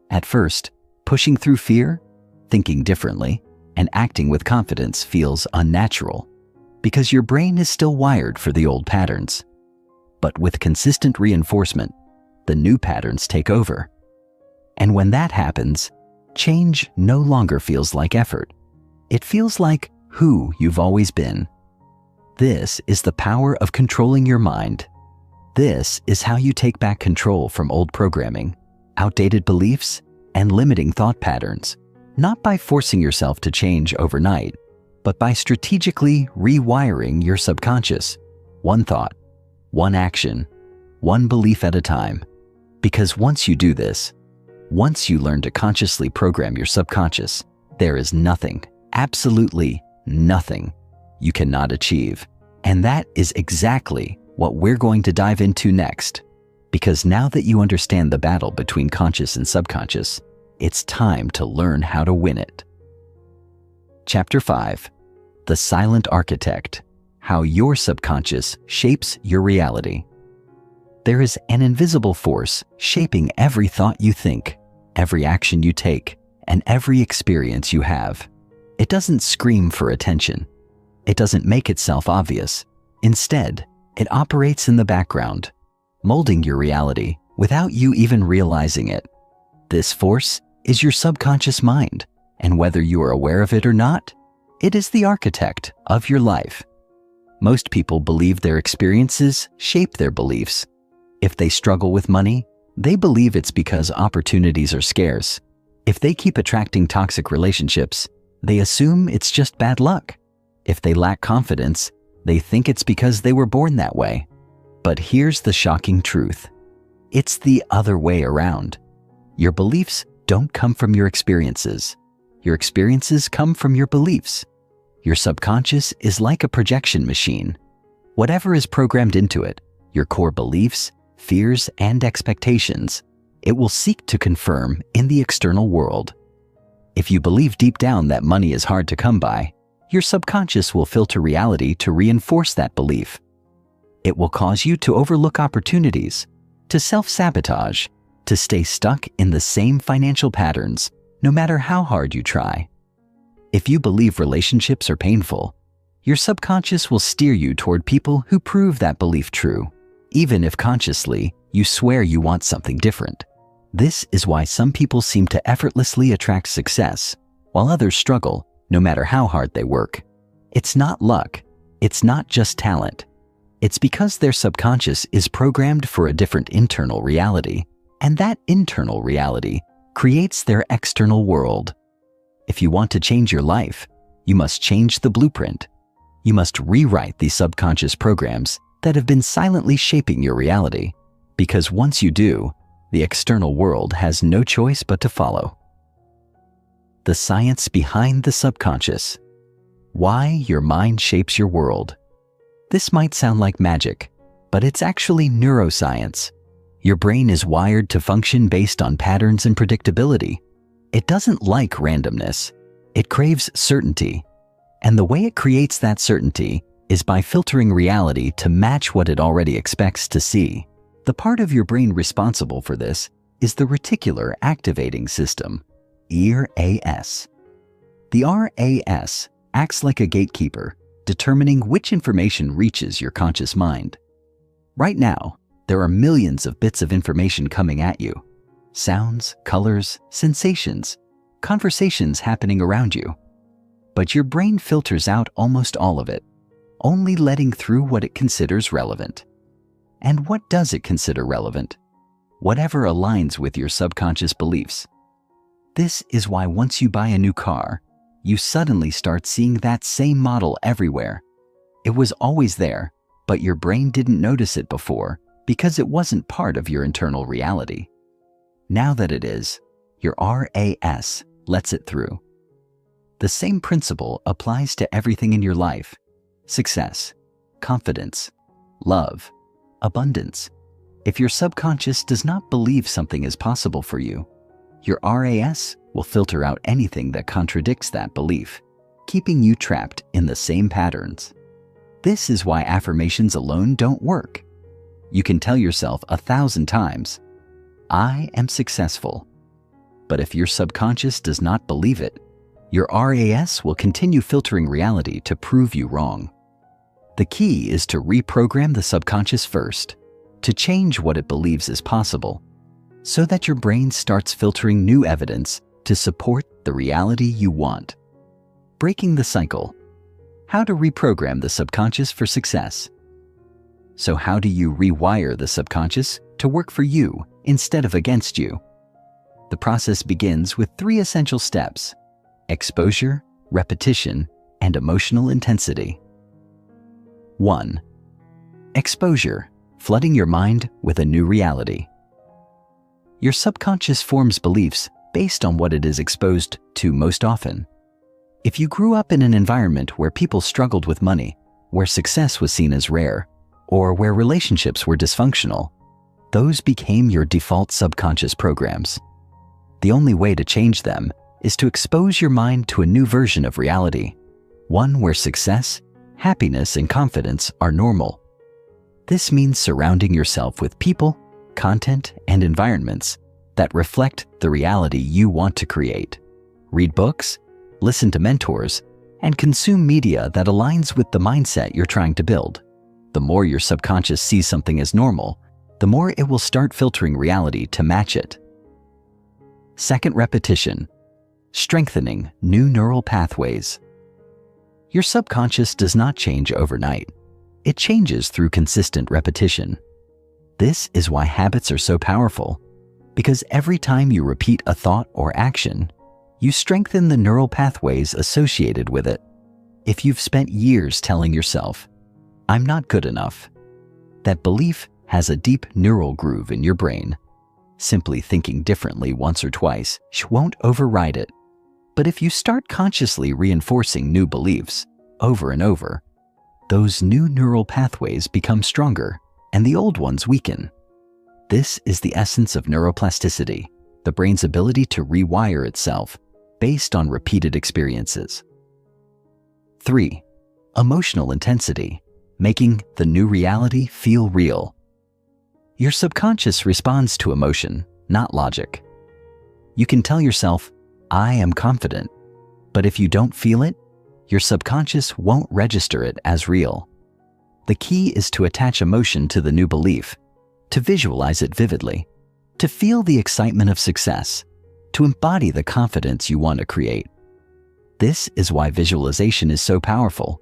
At first, pushing through fear, thinking differently, and acting with confidence feels unnatural because your brain is still wired for the old patterns. But with consistent reinforcement, the new patterns take over. And when that happens, change no longer feels like effort. It feels like who you've always been. This is the power of controlling your mind. This is how you take back control from old programming, outdated beliefs, and limiting thought patterns, not by forcing yourself to change overnight, but by strategically rewiring your subconscious, one thought, one action, one belief at a time. Because once you do this, once you learn to consciously program your subconscious, there is nothing, absolutely nothing, you cannot achieve. And that is exactly what we're going to dive into next. Because now that you understand the battle between conscious and subconscious, it's time to learn how to win it. Chapter 5. The Silent Architect: How Your Subconscious Shapes Your Reality. There is an invisible force shaping every thought you think, every action you take, and every experience you have. It doesn't scream for attention. It doesn't make itself obvious. Instead, it operates in the background, molding your reality without you even realizing it. This force is your subconscious mind, and whether you are aware of it or not, it is the architect of your life. Most people believe their experiences shape their beliefs. If they struggle with money, they believe it's because opportunities are scarce. If they keep attracting toxic relationships, they assume it's just bad luck. If they lack confidence, they think it's because they were born that way. But here's the shocking truth. It's the other way around. Your beliefs don't come from your experiences. Your experiences come from your beliefs. Your subconscious is like a projection machine. Whatever is programmed into it, your core beliefs, fears, and expectations, it will seek to confirm in the external world. If you believe deep down that money is hard to come by, your subconscious will filter reality to reinforce that belief. It will cause you to overlook opportunities, to self-sabotage, to stay stuck in the same financial patterns, no matter how hard you try. If you believe relationships are painful, your subconscious will steer you toward people who prove that belief true, even if consciously you swear you want something different. This is why some people seem to effortlessly attract success, while others struggle, no matter how hard they work. It's not luck. It's not just talent. It's because their subconscious is programmed for a different internal reality, and that internal reality creates their external world. If you want to change your life, you must change the blueprint. You must rewrite these subconscious programs that have been silently shaping your reality, because once you do, the external world has no choice but to follow. The science behind the subconscious. Why your mind shapes your world. This might sound like magic, but it's actually neuroscience. Your brain is wired to function based on patterns and predictability. It doesn't like randomness. It craves certainty. And the way it creates that certainty is by filtering reality to match what it already expects to see. The part of your brain responsible for this is the reticular activating system, RAS. The RAS acts like a gatekeeper, determining which information reaches your conscious mind. Right now, there are millions of bits of information coming at you. Sounds, colors, sensations, conversations happening around you. But your brain filters out almost all of it, only letting through what it considers relevant. And what does it consider relevant? Whatever aligns with your subconscious beliefs. This is why once you buy a new car, you suddenly start seeing that same model everywhere. It was always there, but your brain didn't notice it before because it wasn't part of your internal reality. Now that it is, your RAS lets it through. The same principle applies to everything in your life: success, confidence, love, abundance. If your subconscious does not believe something is possible for you, your RAS will filter out anything that contradicts that belief, keeping you trapped in the same patterns. This is why affirmations alone don't work. You can tell yourself 1,000 times, "I am successful." But if your subconscious does not believe it, your RAS will continue filtering reality to prove you wrong. The key is to reprogram the subconscious first. to change what it believes is possible, so that your brain starts filtering new evidence to support the reality you want. Breaking the cycle. How to reprogram the subconscious for success. So how do you rewire the subconscious to work for you instead of against you? The process begins with 3 essential steps: exposure, repetition, and emotional intensity. 1. Exposure, flooding your mind with a new reality. Your subconscious forms beliefs based on what it is exposed to most often. If you grew up in an environment where people struggled with money, where success was seen as rare, or where relationships were dysfunctional, those became your default subconscious programs. The only way to change them is to expose your mind to a new version of reality, one where success, happiness, and confidence are normal. This means surrounding yourself with people, content, and environments that reflect the reality you want to create. Read books, listen to mentors, and consume media that aligns with the mindset you're trying to build. The more your subconscious sees something as normal, the more it will start filtering reality to match it. 2nd, repetition, strengthening new neural pathways. Your subconscious does not change overnight. It changes through consistent repetition. This is why habits are so powerful, because every time you repeat a thought or action, you strengthen the neural pathways associated with it. If you've spent years telling yourself, "I'm not good enough," that belief has a deep neural groove in your brain. Simply thinking differently once or twice won't override it. But if you start consciously reinforcing new beliefs over and over, those new neural pathways become stronger and the old ones weaken. This is the essence of neuroplasticity, the brain's ability to rewire itself based on repeated experiences. 3. Emotional intensity, making the new reality feel real. Your subconscious responds to emotion, not logic. You can tell yourself, "I am confident," but if you don't feel it, your subconscious won't register it as real. The key is to attach emotion to the new belief, to visualize it vividly, to feel the excitement of success, to embody the confidence you want to create. This is why visualization is so powerful.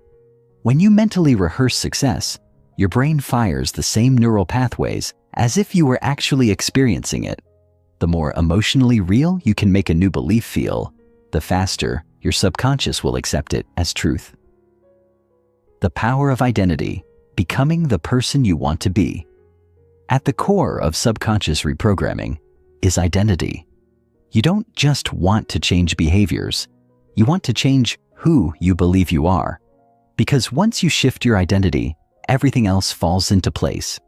When you mentally rehearse success, your brain fires the same neural pathways as if you were actually experiencing it. The more emotionally real you can make a new belief feel, the faster your subconscious will accept it as truth. The power of identity, becoming the person you want to be. At the core of subconscious reprogramming is identity. You don't just want to change behaviors, you want to change who you believe you are. Because once you shift your identity, everything else falls into place.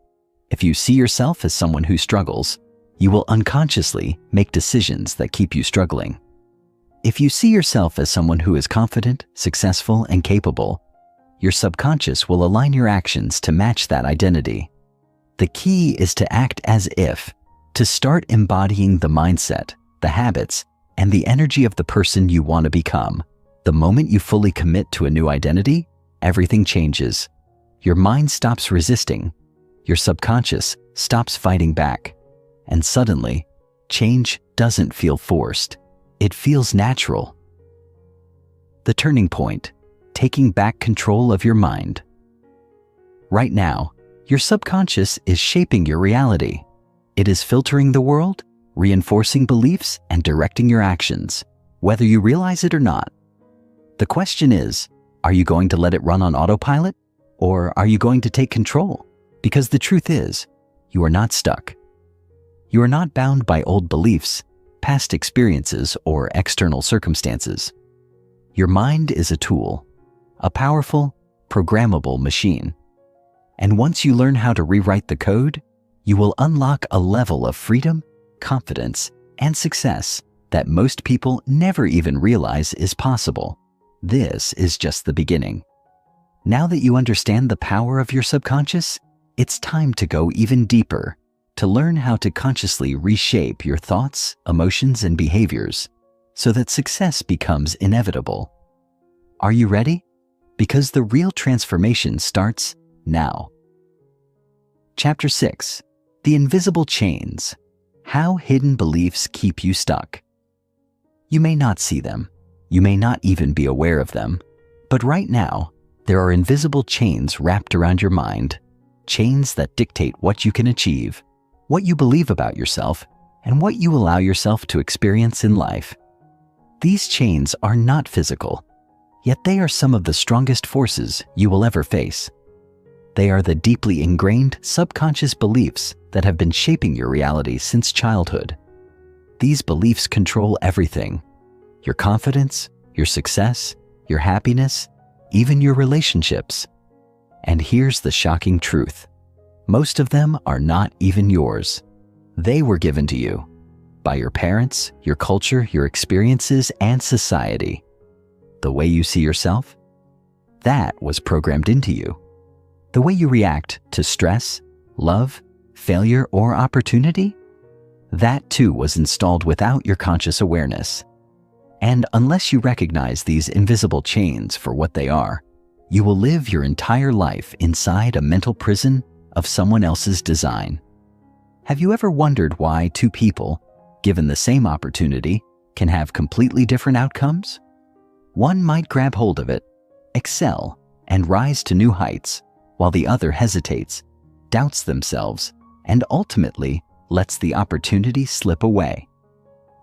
If you see yourself as someone who struggles, you will unconsciously make decisions that keep you struggling. If you see yourself as someone who is confident, successful, and capable, your subconscious will align your actions to match that identity. The key is to act as if, to start embodying the mindset, the habits, and the energy of the person you want to become. The moment you fully commit to a new identity, everything changes. Your mind stops resisting, your subconscious stops fighting back, and suddenly, change doesn't feel forced. It feels natural. The turning point, taking back control of your mind. Right now, your subconscious is shaping your reality. It is filtering the world, reinforcing beliefs, and directing your actions, whether you realize it or not. The question is, are you going to let it run on autopilot, or are you going to take control? Because the truth is, you are not stuck. You are not bound by old beliefs, past experiences, or external circumstances. Your mind is a tool, a powerful, programmable machine. And once you learn how to rewrite the code, you will unlock a level of freedom, confidence, and success that most people never even realize is possible. This is just the beginning. Now that you understand the power of your subconscious, it's time to go even deeper, to learn how to consciously reshape your thoughts, emotions, and behaviors so that success becomes inevitable. Are you ready? Because the real transformation starts now. Chapter 6. The Invisible Chains. How Hidden Beliefs Keep You Stuck. You may not see them. You may not even be aware of them. But right now, there are invisible chains wrapped around your mind. Chains that dictate what you can achieve, what you believe about yourself, and what you allow yourself to experience in life. These chains are not physical, yet they are some of the strongest forces you will ever face. They are the deeply ingrained subconscious beliefs that have been shaping your reality since childhood. These beliefs control everything: your confidence, your success, your happiness, even your relationships. And here's the shocking truth. Most of them are not even yours. They were given to you by your parents, your culture, your experiences, and society. The way you see yourself? That was programmed into you. The way you react to stress, love, failure, or opportunity? That too was installed without your conscious awareness. And unless you recognize these invisible chains for what they are, you will live your entire life inside a mental prison of someone else's design. Have you ever wondered why two people, given the same opportunity, can have completely different outcomes? One might grab hold of it, excel, and rise to new heights, while the other hesitates, doubts themselves, and ultimately lets the opportunity slip away.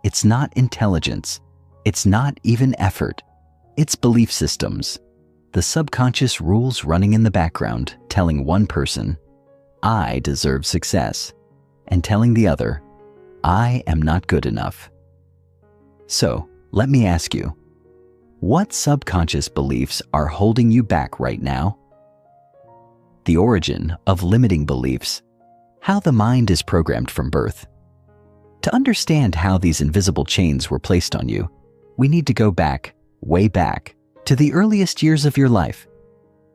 It's not intelligence. It's not even effort. It's belief systems. The subconscious rules running in the background telling one person, "I deserve success," and telling the other, "I am not good enough." So, let me ask you, what subconscious beliefs are holding you back right now? The origin of limiting beliefs. How the mind is programmed from birth. To understand how these invisible chains were placed on you, we need to go back, way back, to the earliest years of your life.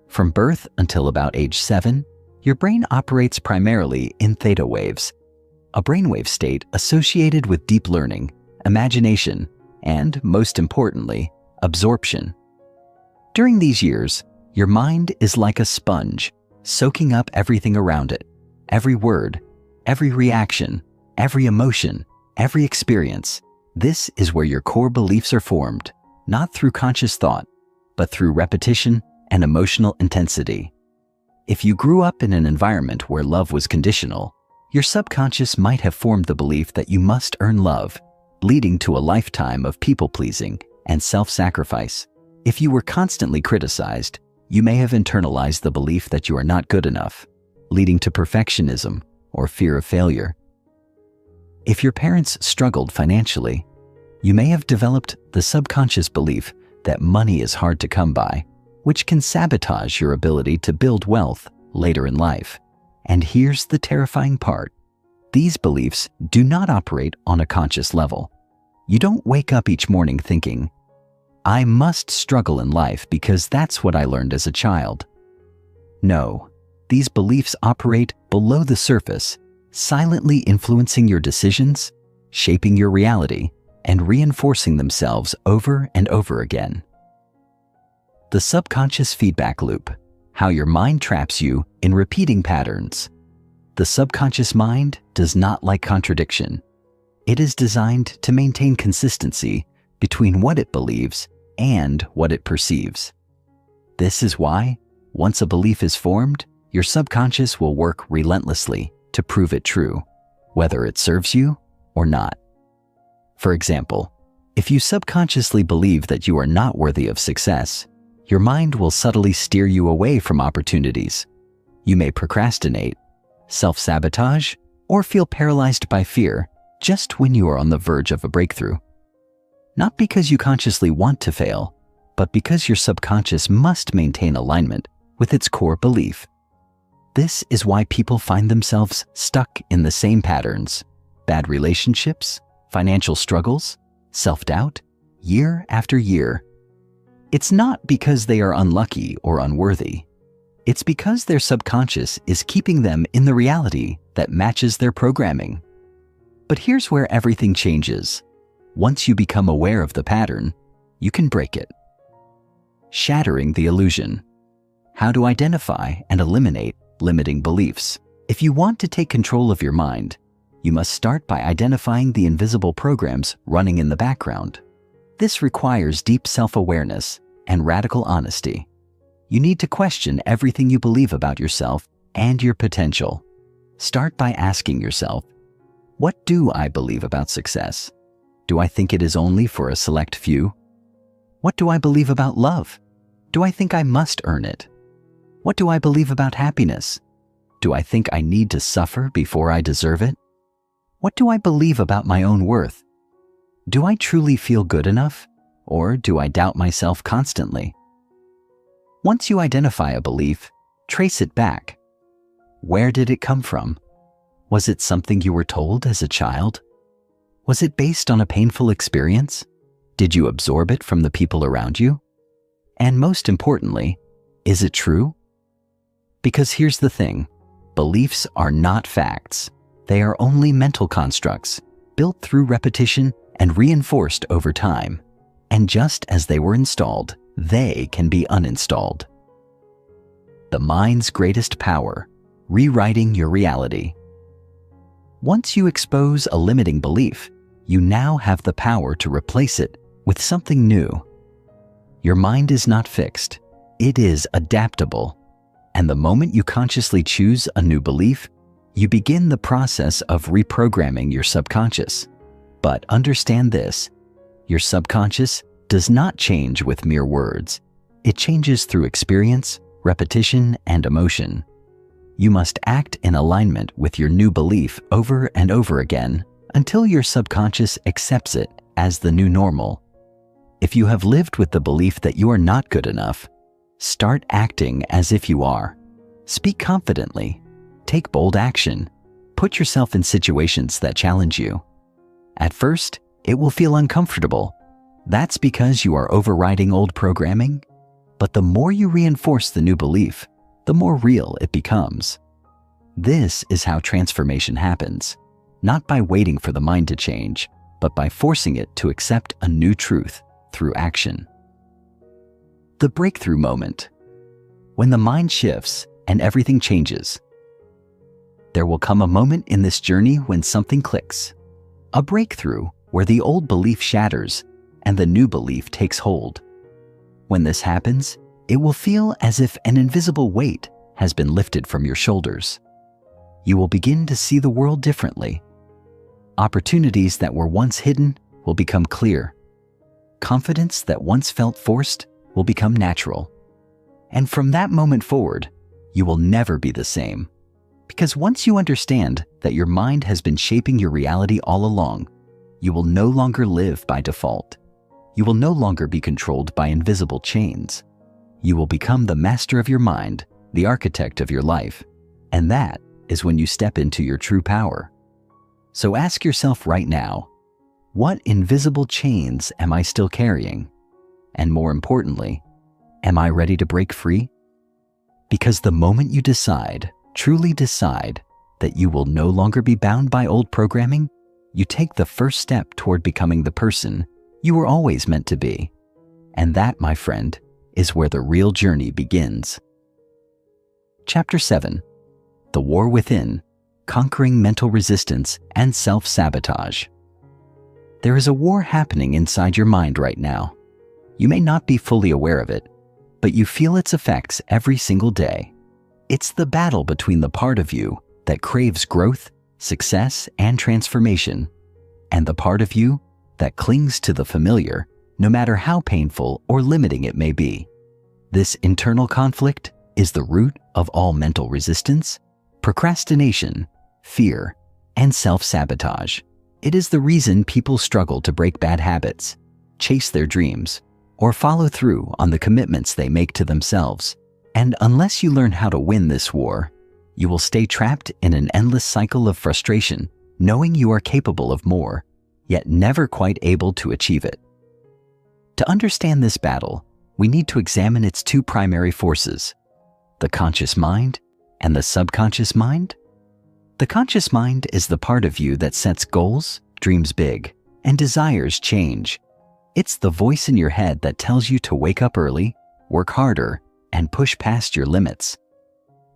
From birth until about age 7, your brain operates primarily in theta waves, a brainwave state associated with deep learning, imagination, and, most importantly, absorption. During these years, your mind is like a sponge, soaking up everything around it, every word, every reaction, every emotion, every experience. This is where your core beliefs are formed, not through conscious thought, but through repetition and emotional intensity. If you grew up in an environment where love was conditional, your subconscious might have formed the belief that you must earn love, leading to a lifetime of people-pleasing and self-sacrifice. If you were constantly criticized, you may have internalized the belief that you are not good enough, leading to perfectionism or fear of failure. If your parents struggled financially, you may have developed the subconscious belief that money is hard to come by, which can sabotage your ability to build wealth later in life. And here's the terrifying part. These beliefs do not operate on a conscious level. You don't wake up each morning thinking, "I must struggle in life because that's what I learned as a child." No, these beliefs operate below the surface, silently influencing your decisions, shaping your reality, and reinforcing themselves over and over again. The subconscious feedback loop. How your mind traps you in repeating patterns. The subconscious mind does not like contradiction. It is designed to maintain consistency between what it believes and what it perceives. This is why, once a belief is formed, your subconscious will work relentlessly to prove it true, whether it serves you or not. For example, if you subconsciously believe that you are not worthy of success, your mind will subtly steer you away from opportunities. You may procrastinate, self-sabotage, or feel paralyzed by fear just when you are on the verge of a breakthrough. Not because you consciously want to fail, but because your subconscious must maintain alignment with its core belief. This is why people find themselves stuck in the same patterns: bad relationships, financial struggles, self-doubt, year after year. It's not because they are unlucky or unworthy. It's because their subconscious is keeping them in the reality that matches their programming. But here's where everything changes. Once you become aware of the pattern, you can break it. Shattering the illusion. How to identify and eliminate limiting beliefs. If you want to take control of your mind, you must start by identifying the invisible programs running in the background. This requires deep self-awareness and radical honesty. You need to question everything you believe about yourself and your potential. Start by asking yourself, what do I believe about success? Do I think it is only for a select few? What do I believe about love? Do I think I must earn it? What do I believe about happiness? Do I think I need to suffer before I deserve it? What do I believe about my own worth? Do I truly feel good enough, or do I doubt myself constantly? Once you identify a belief, trace it back. Where did it come from? Was it something you were told as a child? Was it based on a painful experience? Did you absorb it from the people around you? And most importantly, is it true? Because here's the thing, beliefs are not facts. They are only mental constructs, built through repetition and reinforced over time. And just as they were installed, they can be uninstalled. The mind's greatest power, rewriting your reality. Once you expose a limiting belief, you now have the power to replace it with something new. Your mind is not fixed, it is adaptable. And the moment you consciously choose a new belief, you begin the process of reprogramming your subconscious. But understand this, your subconscious does not change with mere words. It changes through experience, repetition, and emotion. You must act in alignment with your new belief over and over again until your subconscious accepts it as the new normal. If you have lived with the belief that you are not good enough, start acting as if you are. Speak confidently. Take bold action. Put yourself in situations that challenge you. At first, it will feel uncomfortable. That's because you are overriding old programming. But the more you reinforce the new belief, the more real it becomes. This is how transformation happens, not by waiting for the mind to change, but by forcing it to accept a new truth through action. The breakthrough moment. When the mind shifts and everything changes. There will come a moment in this journey when something clicks. A breakthrough where the old belief shatters and the new belief takes hold. When this happens, it will feel as if an invisible weight has been lifted from your shoulders. You will begin to see the world differently. Opportunities that were once hidden will become clear. Confidence that once felt forced will become natural. And from that moment forward, you will never be the same. Because once you understand that your mind has been shaping your reality all along, you will no longer live by default. You will no longer be controlled by invisible chains. You will become the master of your mind, the architect of your life. And that is when you step into your true power. So ask yourself right now, what invisible chains am I still carrying? And more importantly, am I ready to break free? Because the moment you decide, truly decide, that you will no longer be bound by old programming, you take the first step toward becoming the person you were always meant to be. And that, my friend, is where the real journey begins. Chapter 7. The War Within, Conquering Mental Resistance and Self-Sabotage. There is a war happening inside your mind right now. You may not be fully aware of it, but you feel its effects every single day. It's the battle between the part of you that craves growth, success, and transformation, and the part of you that clings to the familiar, no matter how painful or limiting it may be. This internal conflict is the root of all mental resistance, procrastination, fear, and self-sabotage. It is the reason people struggle to break bad habits, chase their dreams, or follow through on the commitments they make to themselves. And unless you learn how to win this war, you will stay trapped in an endless cycle of frustration, knowing you are capable of more, yet never quite able to achieve it. To understand this battle, we need to examine its two primary forces, the conscious mind and the subconscious mind. The conscious mind is the part of you that sets goals, dreams big, and desires change. It's the voice in your head that tells you to wake up early, work harder, and push past your limits.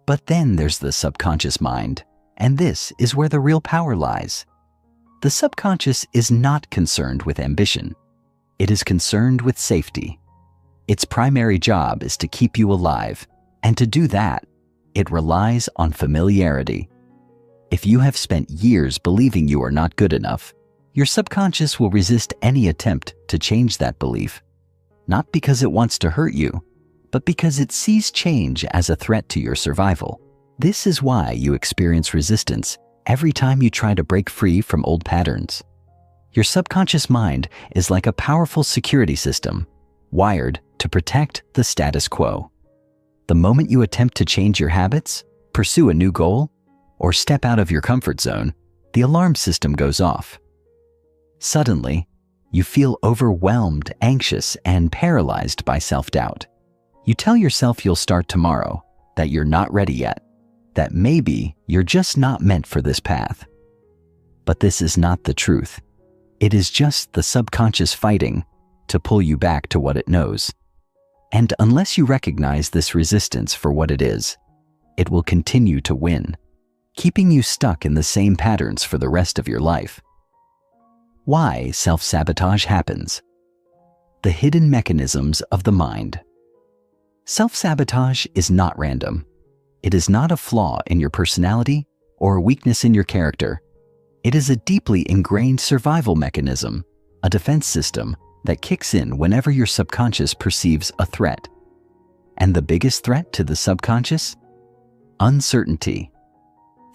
But then there's the subconscious mind, and this is where the real power lies. The subconscious is not concerned with ambition. It is concerned with safety. Its primary job is to keep you alive, and to do that, it relies on familiarity. If you have spent years believing you are not good enough, your subconscious will resist any attempt to change that belief, not because it wants to hurt you, but because it sees change as a threat to your survival. This is why you experience resistance every time you try to break free from old patterns. Your subconscious mind is like a powerful security system, wired to protect the status quo. The moment you attempt to change your habits, pursue a new goal, or step out of your comfort zone, the alarm system goes off. Suddenly, you feel overwhelmed, anxious, and paralyzed by self-doubt. You tell yourself you'll start tomorrow, that you're not ready yet, that maybe you're just not meant for this path. But this is not the truth. It is just the subconscious fighting to pull you back to what it knows. And unless you recognize this resistance for what it is, it will continue to win, keeping you stuck in the same patterns for the rest of your life. Why self-sabotage happens. The hidden mechanisms of the mind. Self-sabotage is not random. It is not a flaw in your personality or a weakness in your character. It is a deeply ingrained survival mechanism, a defense system that kicks in whenever your subconscious perceives a threat. And the biggest threat to the subconscious? Uncertainty.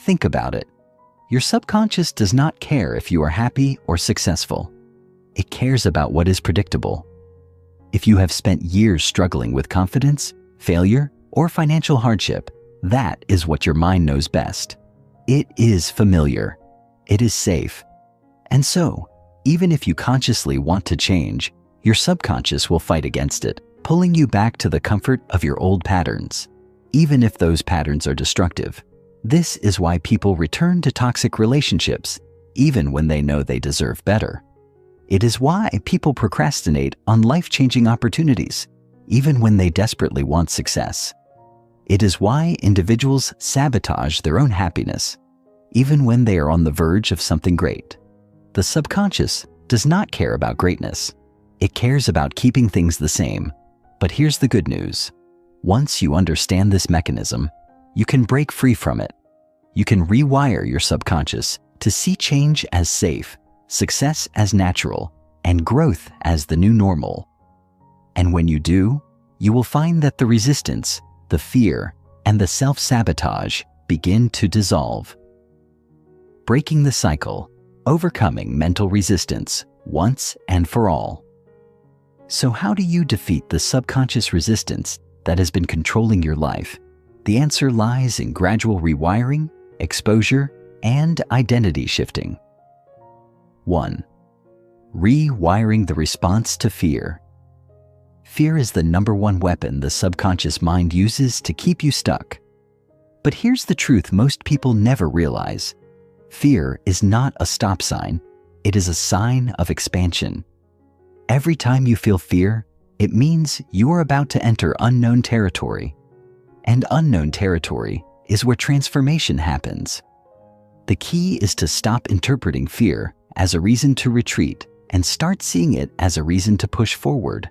Think about it. Your subconscious does not care if you are happy or successful. It cares about what is predictable. If you have spent years struggling with confidence, failure, or financial hardship, that is what your mind knows best. It is familiar. It is safe. And so, even if you consciously want to change, your subconscious will fight against it, pulling you back to the comfort of your old patterns, even if those patterns are destructive. This is why people return to toxic relationships, even when they know they deserve better. It is why people procrastinate on life-changing opportunities, even when they desperately want success. It is why individuals sabotage their own happiness, even when they are on the verge of something great. The subconscious does not care about greatness. It cares about keeping things the same. But here's the good news. Once you understand this mechanism, you can break free from it. You can rewire your subconscious to see change as safe, success as natural, and growth as the new normal. And when you do, you will find that the resistance, the fear, and the self-sabotage begin to dissolve. Breaking the cycle, overcoming mental resistance once and for all. So how do you defeat the subconscious resistance that has been controlling your life? The answer lies in gradual rewiring, exposure, and identity shifting. 1. Rewiring the response to fear. Fear is the #1 weapon the subconscious mind uses to keep you stuck. But here's the truth most people never realize. Fear is not a stop sign. It is a sign of expansion. Every time you feel fear, it means you are about to enter unknown territory. And unknown territory is where transformation happens. The key is to stop interpreting fear as a reason to retreat and start seeing it as a reason to push forward.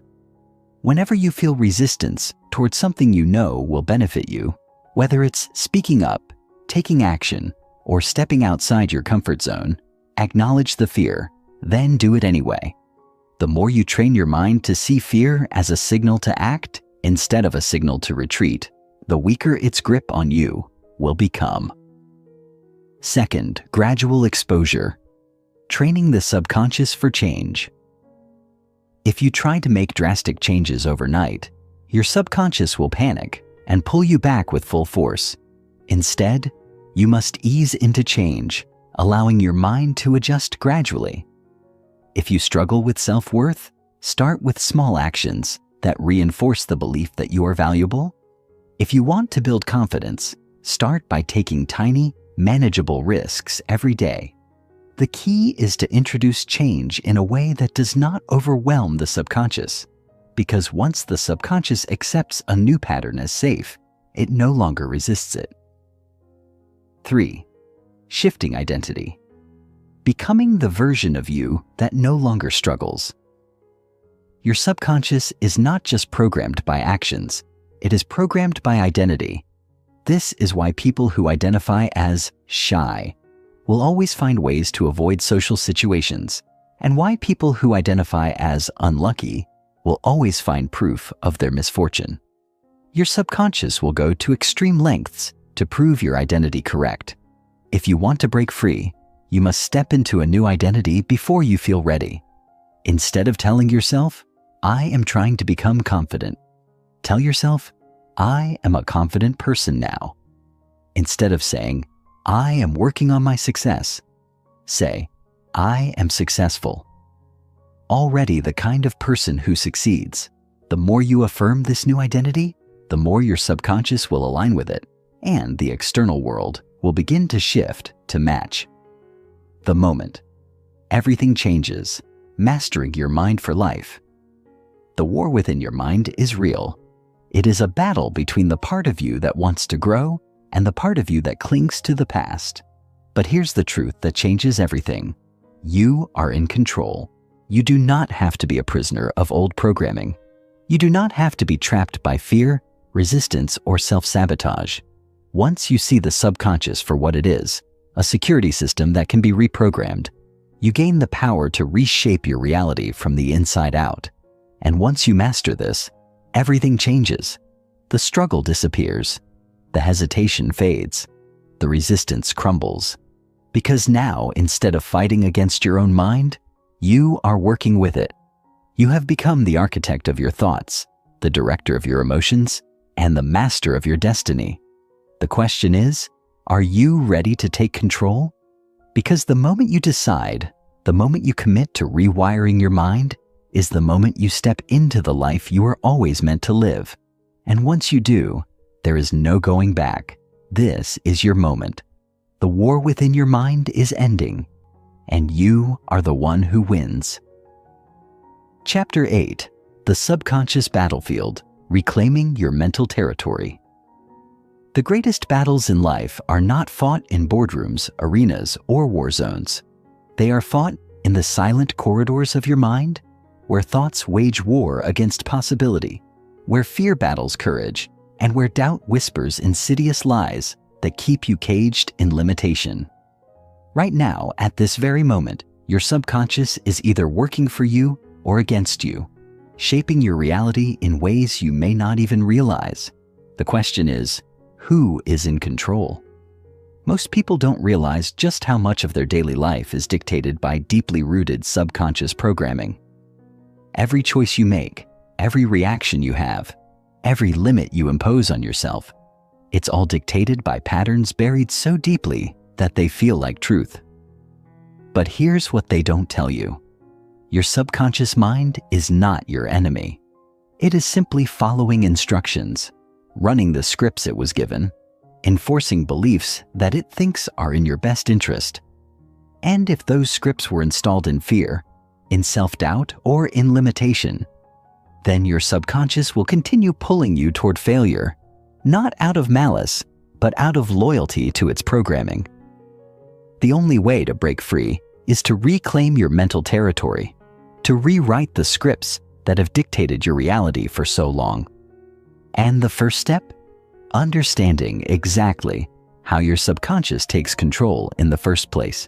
Whenever you feel resistance towards something you know will benefit you, whether it's speaking up, taking action, or stepping outside your comfort zone, acknowledge the fear, then do it anyway. The more you train your mind to see fear as a signal to act instead of a signal to retreat, the weaker its grip on you will become. 2. Gradual exposure. Training the subconscious for change. If you try to make drastic changes overnight, your subconscious will panic and pull you back with full force. Instead, you must ease into change, allowing your mind to adjust gradually. If you struggle with self-worth, start with small actions that reinforce the belief that you are valuable. If you want to build confidence, start by taking tiny, manageable risks every day. The key is to introduce change in a way that does not overwhelm the subconscious, because once the subconscious accepts a new pattern as safe, it no longer resists it. 3. Shifting identity. Becoming the version of you that no longer struggles. Your subconscious is not just programmed by actions, it is programmed by identity. This is why people who identify as shy will always find ways to avoid social situations, and why people who identify as unlucky will always find proof of their misfortune. Your subconscious will go to extreme lengths to prove your identity correct. If you want to break free, you must step into a new identity before you feel ready. Instead of telling yourself, "I am trying to become confident," tell yourself, "I am a confident person now." Instead of saying, "I am working on my success," say, "I am successful." Already the kind of person who succeeds. The more you affirm this new identity, the more your subconscious will align with it, and the external world will begin to shift to match. The moment. Everything changes, mastering your mind for life. The war within your mind is real. It is a battle between the part of you that wants to grow and the part of you that clings to the past. But here's the truth that changes everything. You are in control. You do not have to be a prisoner of old programming. You do not have to be trapped by fear, resistance, or self-sabotage. Once you see the subconscious for what it is, a security system that can be reprogrammed, you gain the power to reshape your reality from the inside out. And once you master this, everything changes. The struggle disappears. The hesitation fades. The resistance crumbles. Because now, instead of fighting against your own mind, you are working with it. You have become the architect of your thoughts, the director of your emotions, and the master of your destiny. The question is, are you ready to take control? Because the moment you decide, the moment you commit to rewiring your mind, is the moment you step into the life you are always meant to live. And once you do, there is no going back. This is your moment. The war within your mind is ending, and you are the one who wins. Chapter 8. The Subconscious Battlefield, Reclaiming Your Mental Territory. The greatest battles in life are not fought in boardrooms, arenas, or war zones. They are fought in the silent corridors of your mind, where thoughts wage war against possibility, where fear battles courage, and where doubt whispers insidious lies that keep you caged in limitation. Right now, at this very moment, your subconscious is either working for you or against you, shaping your reality in ways you may not even realize. The question is, who is in control? Most people don't realize just how much of their daily life is dictated by deeply rooted subconscious programming. Every choice you make, every reaction you have, every limit you impose on yourself, it's all dictated by patterns buried so deeply that they feel like truth. But here's what they don't tell you. Your subconscious mind is not your enemy. It is simply following instructions, running the scripts it was given, enforcing beliefs that it thinks are in your best interest. And if those scripts were installed in fear, in self-doubt, or in limitation, then your subconscious will continue pulling you toward failure, not out of malice, but out of loyalty to its programming. The only way to break free is to reclaim your mental territory, to rewrite the scripts that have dictated your reality for so long. And the first step? Understanding exactly how your subconscious takes control in the first place.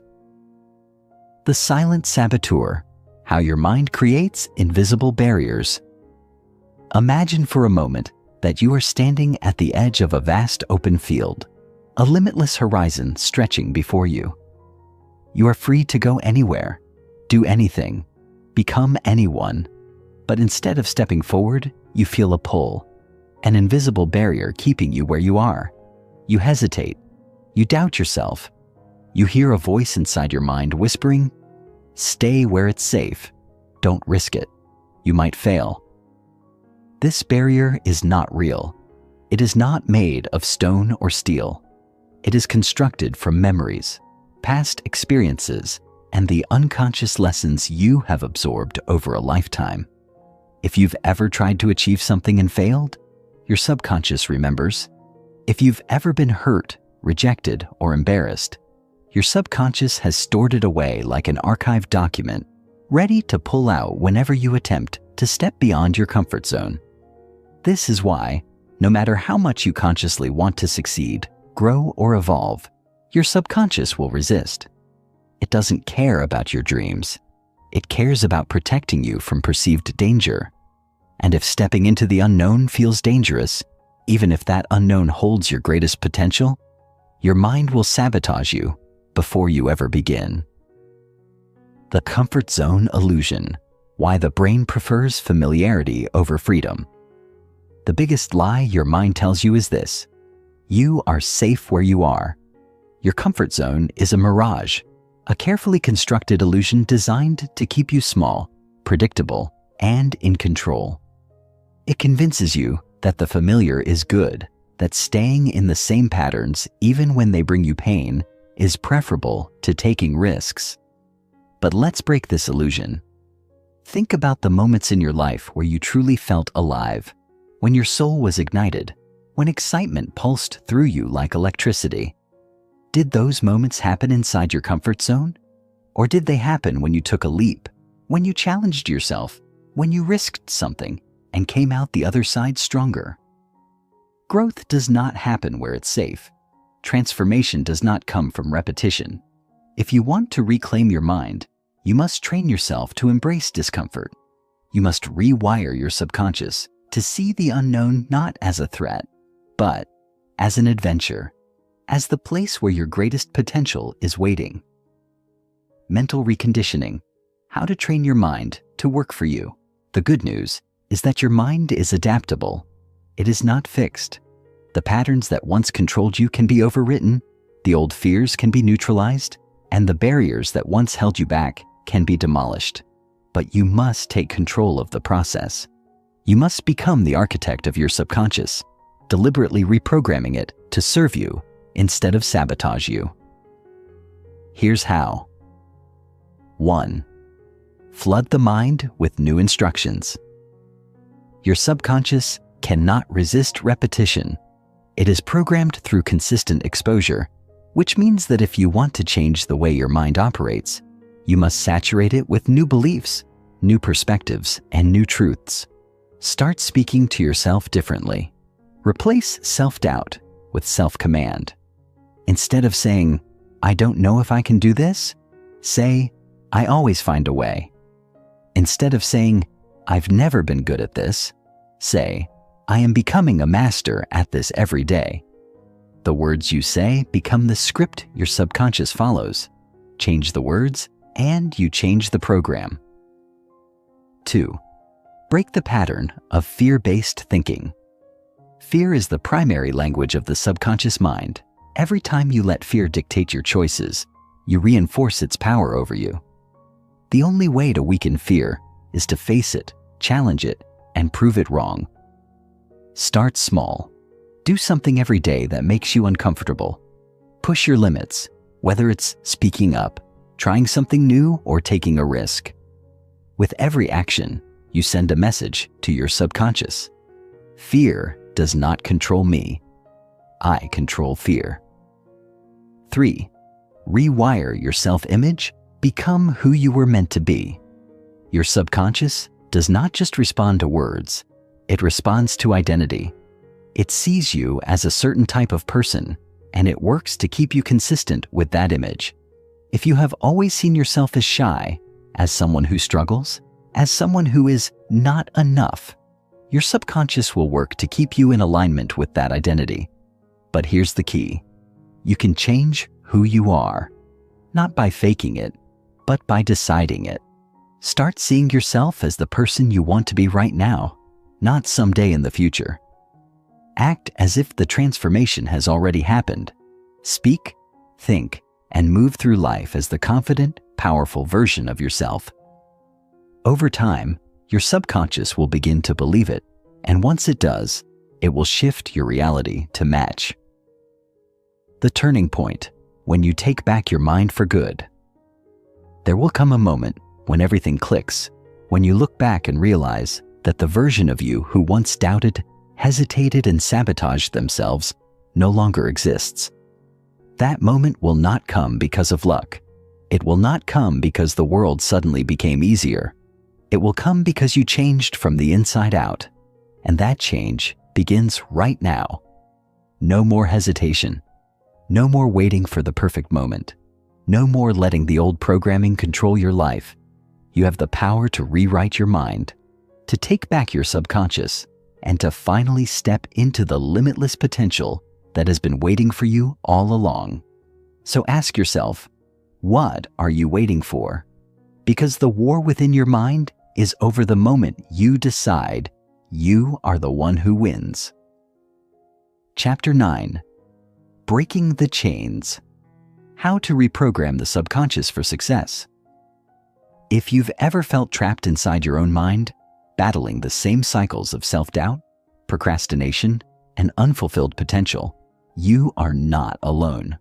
The silent saboteur, how your mind creates invisible barriers. Imagine for a moment that you are standing at the edge of a vast open field, a limitless horizon stretching before you. You are free to go anywhere, do anything, become anyone, but instead of stepping forward, you feel a pull, an invisible barrier keeping you where you are. You hesitate, you doubt yourself, you hear a voice inside your mind whispering, "Stay where it's safe, don't risk it, you might fail." This barrier is not real. It is not made of stone or steel. It is constructed from memories, past experiences, and the unconscious lessons you have absorbed over a lifetime. If you've ever tried to achieve something and failed, your subconscious remembers, If you've ever been hurt, rejected, or embarrassed, your subconscious has stored it away like an archived document, ready to pull out whenever you attempt to step beyond your comfort zone. This is why, no matter how much you consciously want to succeed, grow, or evolve, your subconscious will resist. It doesn't care about your dreams. It cares about protecting you from perceived danger. And if stepping into the unknown feels dangerous, even if that unknown holds your greatest potential, your mind will sabotage you before you ever begin. The comfort zone illusion: why the brain prefers familiarity over freedom. The biggest lie your mind tells you is this: you are safe where you are. Your comfort zone is a mirage, a carefully constructed illusion designed to keep you small, predictable, and in control. It convinces you that the familiar is good, that staying in the same patterns, even when they bring you pain, is preferable to taking risks. But let's break this illusion. Think about the moments in your life where you truly felt alive, when your soul was ignited, when excitement pulsed through you like electricity. Did those moments happen inside your comfort zone? Or did they happen when you took a leap, when you challenged yourself, when you risked something and came out the other side stronger? Growth does not happen where it's safe. Transformation does not come from repetition. If you want to reclaim your mind, you must train yourself to embrace discomfort. You must rewire your subconscious to see the unknown not as a threat, but as an adventure, as the place where your greatest potential is waiting. Mental reconditioning: how to train your mind to work for you. The good news is that your mind is adaptable. It is not fixed. The patterns that once controlled you can be overwritten, the old fears can be neutralized, and the barriers that once held you back can be demolished. But you must take control of the process. You must become the architect of your subconscious, deliberately reprogramming it to serve you instead of sabotage you. Here's how. 1. Flood the mind with new instructions. Your subconscious cannot resist repetition. It is programmed through consistent exposure, which means that if you want to change the way your mind operates, you must saturate it with new beliefs, new perspectives, and new truths. Start speaking to yourself differently. Replace self-doubt with self-command. Instead of saying, "I don't know if I can do this," say, "I always find a way." Instead of saying, "I've never been good at this," say, "I am becoming a master at this every day." The words you say become the script your subconscious follows. Change the words, and you change the program. 2. Break the pattern of fear-based thinking. Fear is the primary language of the subconscious mind. Every time you let fear dictate your choices, you reinforce its power over you. The only way to weaken fear is to face it, challenge it, and prove it wrong. Start small. Do something every day that makes you uncomfortable. Push your limits, whether it's speaking up, trying something new, or taking a risk. With every action, you send a message to your subconscious. Fear does not control me. I control fear. 3. Rewire your self-image. Become who you were meant to be. Your subconscious does not just respond to words. It responds to identity. It sees you as a certain type of person, and it works to keep you consistent with that image. If you have always seen yourself as shy, as someone who struggles, as someone who is not enough, your subconscious will work to keep you in alignment with that identity. But here's the key. You can change who you are, not by faking it, but by deciding it. Start seeing yourself as the person you want to be right now, not someday in the future. Act as if the transformation has already happened. Speak, think, and move through life as the confident, powerful version of yourself. Over time, your subconscious will begin to believe it, and once it does, it will shift your reality to match. The turning point, when you take back your mind for good. There will come a moment when everything clicks, when you look back and realize that the version of you who once doubted, hesitated, and sabotaged themselves no longer exists. That moment will not come because of luck. It will not come because the world suddenly became easier. It will come because you changed from the inside out, and that change begins right now. No more hesitation. No more waiting for the perfect moment. No more letting the old programming control your life. You have the power to rewrite your mind, to take back your subconscious, and to finally step into the limitless potential that has been waiting for you all along. So ask yourself, what are you waiting for? Because the war within your mind is over the moment you decide you are the one who wins. Chapter 9. Breaking the Chains. How to reprogram the subconscious for success. If you've ever felt trapped inside your own mind, battling the same cycles of self-doubt, procrastination, and unfulfilled potential, you are not alone.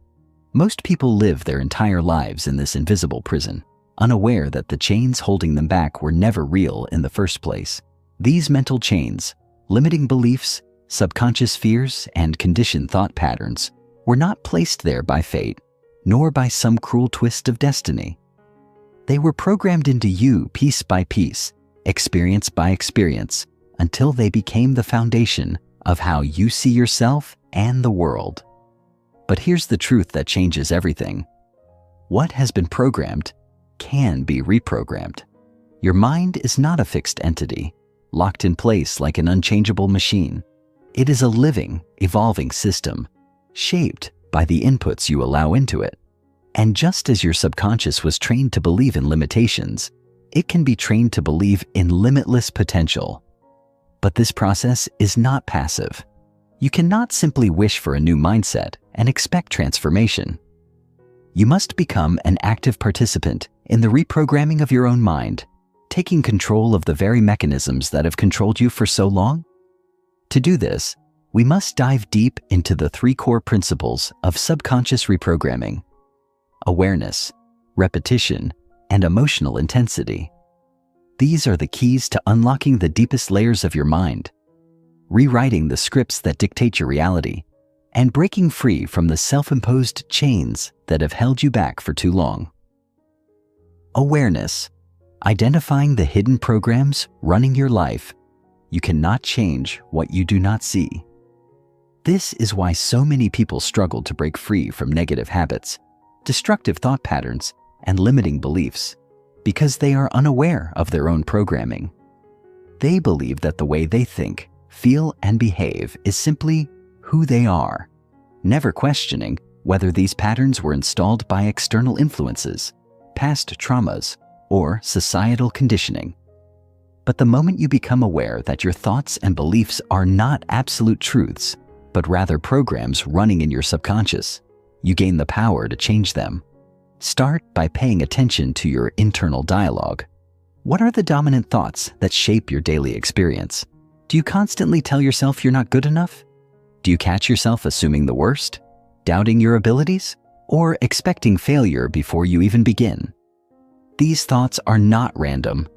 Most people live their entire lives in this invisible prison, unaware that the chains holding them back were never real in the first place. These mental chains, limiting beliefs, subconscious fears, and conditioned thought patterns were not placed there by fate, nor by some cruel twist of destiny. They were programmed into you piece by piece, experience by experience, until they became the foundation of how you see yourself and the world. But here's the truth that changes everything. What has been programmed can be reprogrammed. Your mind is not a fixed entity, locked in place like an unchangeable machine. It is a living, evolving system, shaped by the inputs you allow into it. And just as your subconscious was trained to believe in limitations, it can be trained to believe in limitless potential. But this process is not passive. You cannot simply wish for a new mindset and expect transformation. You must become an active participant in the reprogramming of your own mind, taking control of the very mechanisms that have controlled you for so long. To do this, we must dive deep into the 3 core principles of subconscious reprogramming: awareness, repetition, and emotional intensity. These are the keys to unlocking the deepest layers of your mind, rewriting the scripts that dictate your reality, and breaking free from the self-imposed chains that have held you back for too long. Awareness, identifying the hidden programs running your life. You cannot change what you do not see. This is why so many people struggle to break free from negative habits, destructive thought patterns, and limiting beliefs, because they are unaware of their own programming. They believe that the way they think, feel, and behave is simply who they are, never questioning whether these patterns were installed by external influences, past traumas, or societal conditioning. But the moment you become aware that your thoughts and beliefs are not absolute truths, but rather programs running in your subconscious, you gain the power to change them. Start by paying attention to your internal dialogue. What are the dominant thoughts that shape your daily experience? Do you constantly tell yourself you're not good enough? Do you catch yourself assuming the worst, doubting your abilities, or expecting failure before you even begin? These thoughts are not random.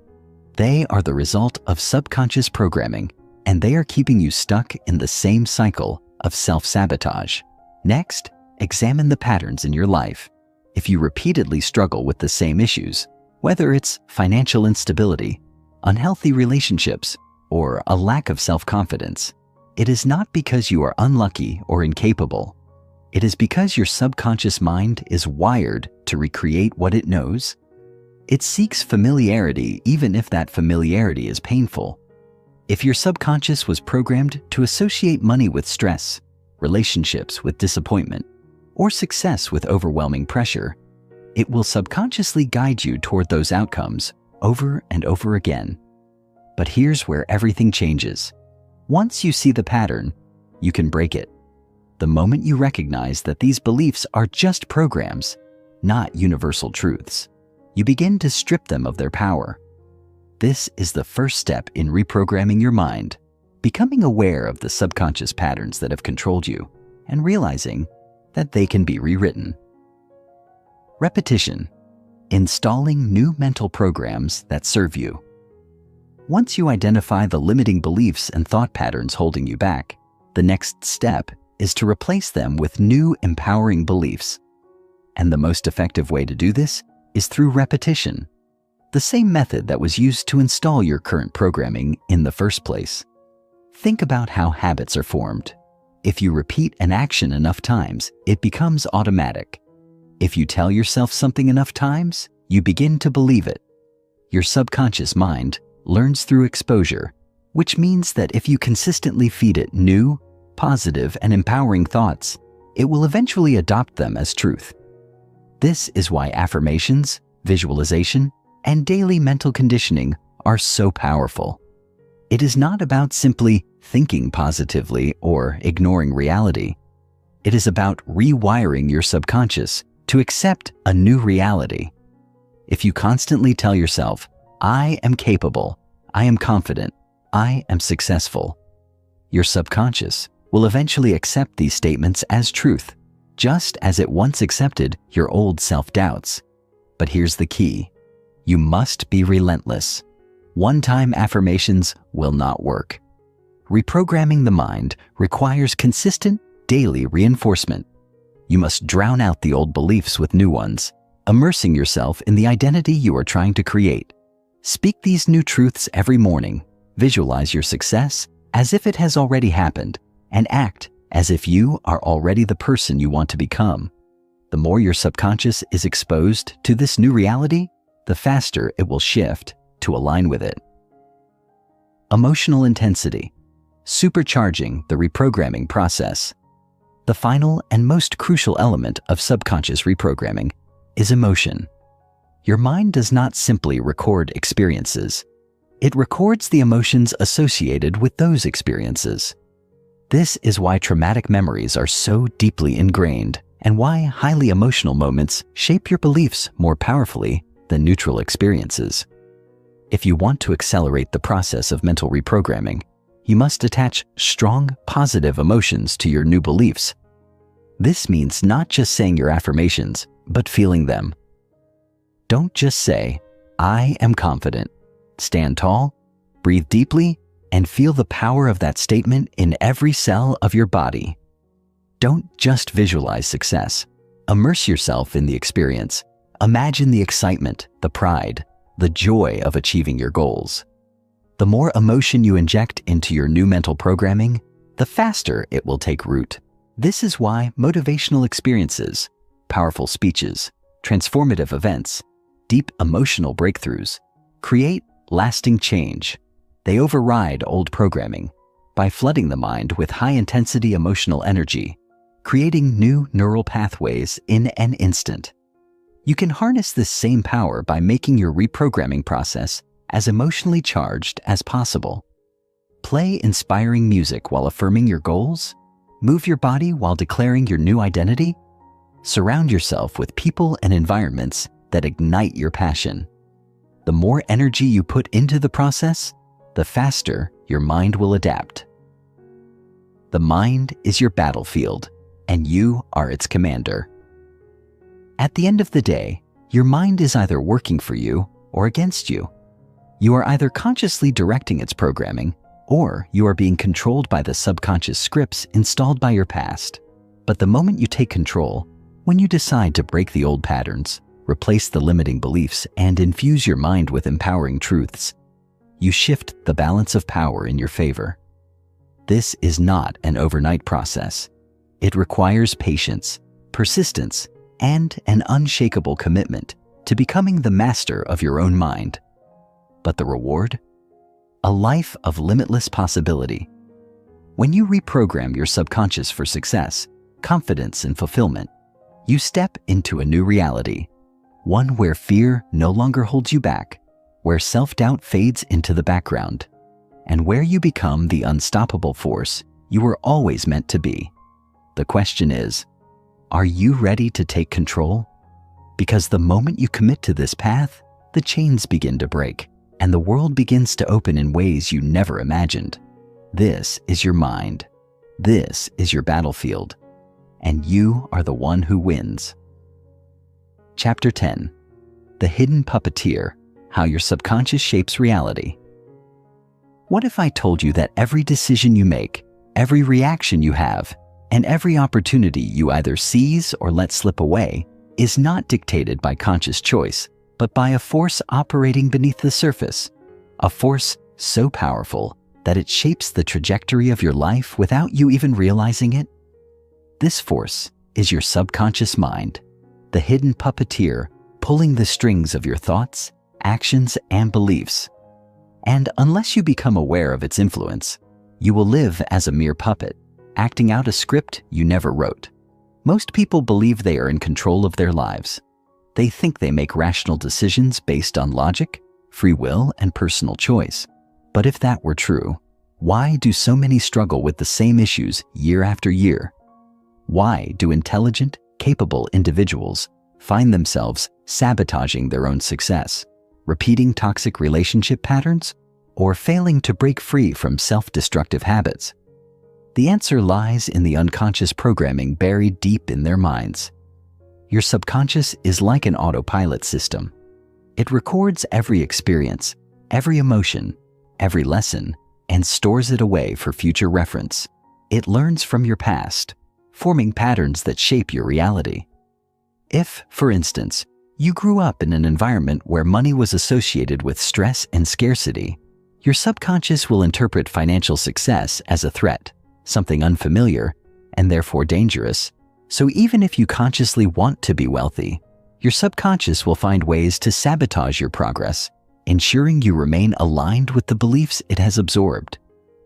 They are the result of subconscious programming, and they are keeping you stuck in the same cycle of self-sabotage. Next, examine the patterns in your life. If you repeatedly struggle with the same issues, whether it's financial instability, unhealthy relationships, or a lack of self-confidence, it is not because you are unlucky or incapable. It is because your subconscious mind is wired to recreate what it knows. It seeks familiarity even if that familiarity is painful. If your subconscious was programmed to associate money with stress, relationships with disappointment, or success with overwhelming pressure, it will subconsciously guide you toward those outcomes over and over again. But here's where everything changes. Once you see the pattern, you can break it. The moment you recognize that these beliefs are just programs, not universal truths, you begin to strip them of their power. This is the first step in reprogramming your mind, becoming aware of the subconscious patterns that have controlled you, and realizing that they can be rewritten. Repetition, installing new mental programs that serve you. Once you identify the limiting beliefs and thought patterns holding you back, the next step is to replace them with new empowering beliefs. And the most effective way to do this is through repetition, the same method that was used to install your current programming in the first place. Think about how habits are formed. If you repeat an action enough times, it becomes automatic. If you tell yourself something enough times, you begin to believe it. Your subconscious mind learns through exposure, which means that if you consistently feed it new, positive, and empowering thoughts, it will eventually adopt them as truth. This is why affirmations, visualization, and daily mental conditioning are so powerful. It is not about simply thinking positively or ignoring reality. It is about rewiring your subconscious to accept a new reality. If you constantly tell yourself, "I am capable, I am confident, I am successful," your subconscious will eventually accept these statements as truth, just as it once accepted your old self-doubts. But here's the key. You must be relentless. One-time affirmations will not work. Reprogramming the mind requires consistent, daily reinforcement. You must drown out the old beliefs with new ones, immersing yourself in the identity you are trying to create. Speak these new truths every morning. Visualize your success as if it has already happened, and act as if you are already the person you want to become. The more your subconscious is exposed to this new reality, the faster it will shift to align with it. Emotional intensity, supercharging the reprogramming process. The final and most crucial element of subconscious reprogramming is emotion. Your mind does not simply record experiences. It records the emotions associated with those experiences. This is why traumatic memories are so deeply ingrained, and why highly emotional moments shape your beliefs more powerfully than neutral experiences. If you want to accelerate the process of mental reprogramming, you must attach strong, positive emotions to your new beliefs. This means not just saying your affirmations, but feeling them. Don't just say, "I am confident." Stand tall, breathe deeply, and feel the power of that statement in every cell of your body. Don't just visualize success. Immerse yourself in the experience. Imagine the excitement, the pride, the joy of achieving your goals. The more emotion you inject into your new mental programming, the faster it will take root. This is why motivational experiences, powerful speeches, transformative events, deep emotional breakthroughs create lasting change. They override old programming by flooding the mind with high-intensity emotional energy, creating new neural pathways in an instant. You can harness this same power by making your reprogramming process as emotionally charged as possible. Play inspiring music while affirming your goals. Move your body while declaring your new identity. Surround yourself with people and environments that ignite your passion. The more energy you put into the process, the faster your mind will adapt. The mind is your battlefield, and you are its commander. At the end of the day, your mind is either working for you or against you. You are either consciously directing its programming, or you are being controlled by the subconscious scripts installed by your past. But the moment you take control, when you decide to break the old patterns, replace the limiting beliefs, and infuse your mind with empowering truths, you shift the balance of power in your favor. This is not an overnight process. It requires patience, persistence, and an unshakable commitment to becoming the master of your own mind. But the reward? A life of limitless possibility. When you reprogram your subconscious for success, confidence, and fulfillment, you step into a new reality, one where fear no longer holds you back, where self-doubt fades into the background, and where you become the unstoppable force you were always meant to be. The question is, are you ready to take control? Because the moment you commit to this path, the chains begin to break, and the world begins to open in ways you never imagined. This is your mind. This is your battlefield. And you are the one who wins. Chapter 10. The Hidden Puppeteer: How Your Subconscious Shapes Reality. What if I told you that every decision you make, every reaction you have, And every opportunity you either seize or let slip away is not dictated by conscious choice, but by a force operating beneath the surface, a force so powerful that it shapes the trajectory of your life without you even realizing it. This force is your subconscious mind, the hidden puppeteer pulling the strings of your thoughts, actions, and beliefs. And unless you become aware of its influence, you will live as a mere puppet, acting out a script you never wrote. Most people believe they are in control of their lives. They think they make rational decisions based on logic, free will, and personal choice. But if that were true, why do so many struggle with the same issues year after year? Why do intelligent, capable individuals find themselves sabotaging their own success, repeating toxic relationship patterns, or failing to break free from self-destructive habits? The answer lies in the unconscious programming buried deep in their minds. Your subconscious is like an autopilot system. It records every experience, every emotion, every lesson, and stores it away for future reference. It learns from your past, forming patterns that shape your reality. If, for instance, you grew up in an environment where money was associated with stress and scarcity, your subconscious will interpret financial success as a threat, something unfamiliar, and therefore dangerous. So even if you consciously want to be wealthy, your subconscious will find ways to sabotage your progress, ensuring you remain aligned with the beliefs it has absorbed.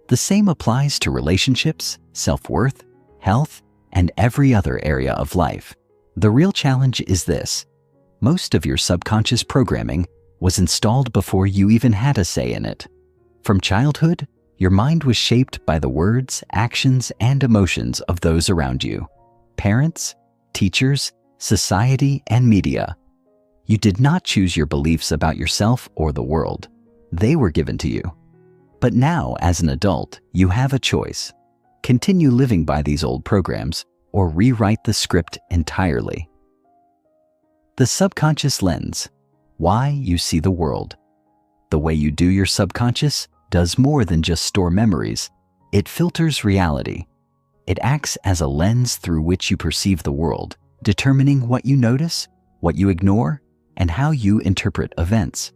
The same applies to relationships, self-worth, health, and every other area of life. The real challenge is this: most of your subconscious programming was installed before you even had a say in it. From childhood, your mind was shaped by the words, actions, and emotions of those around you: parents, teachers, society, and media. You did not choose your beliefs about yourself or the world. They were given to you. But now, as an adult, you have a choice: continue living by these old programs or rewrite the script entirely. The subconscious lens: why you see the world. The way you do your subconscious does more than just store memories. It filters reality. It acts as a lens through which you perceive the world, determining what you notice, what you ignore, and how you interpret events.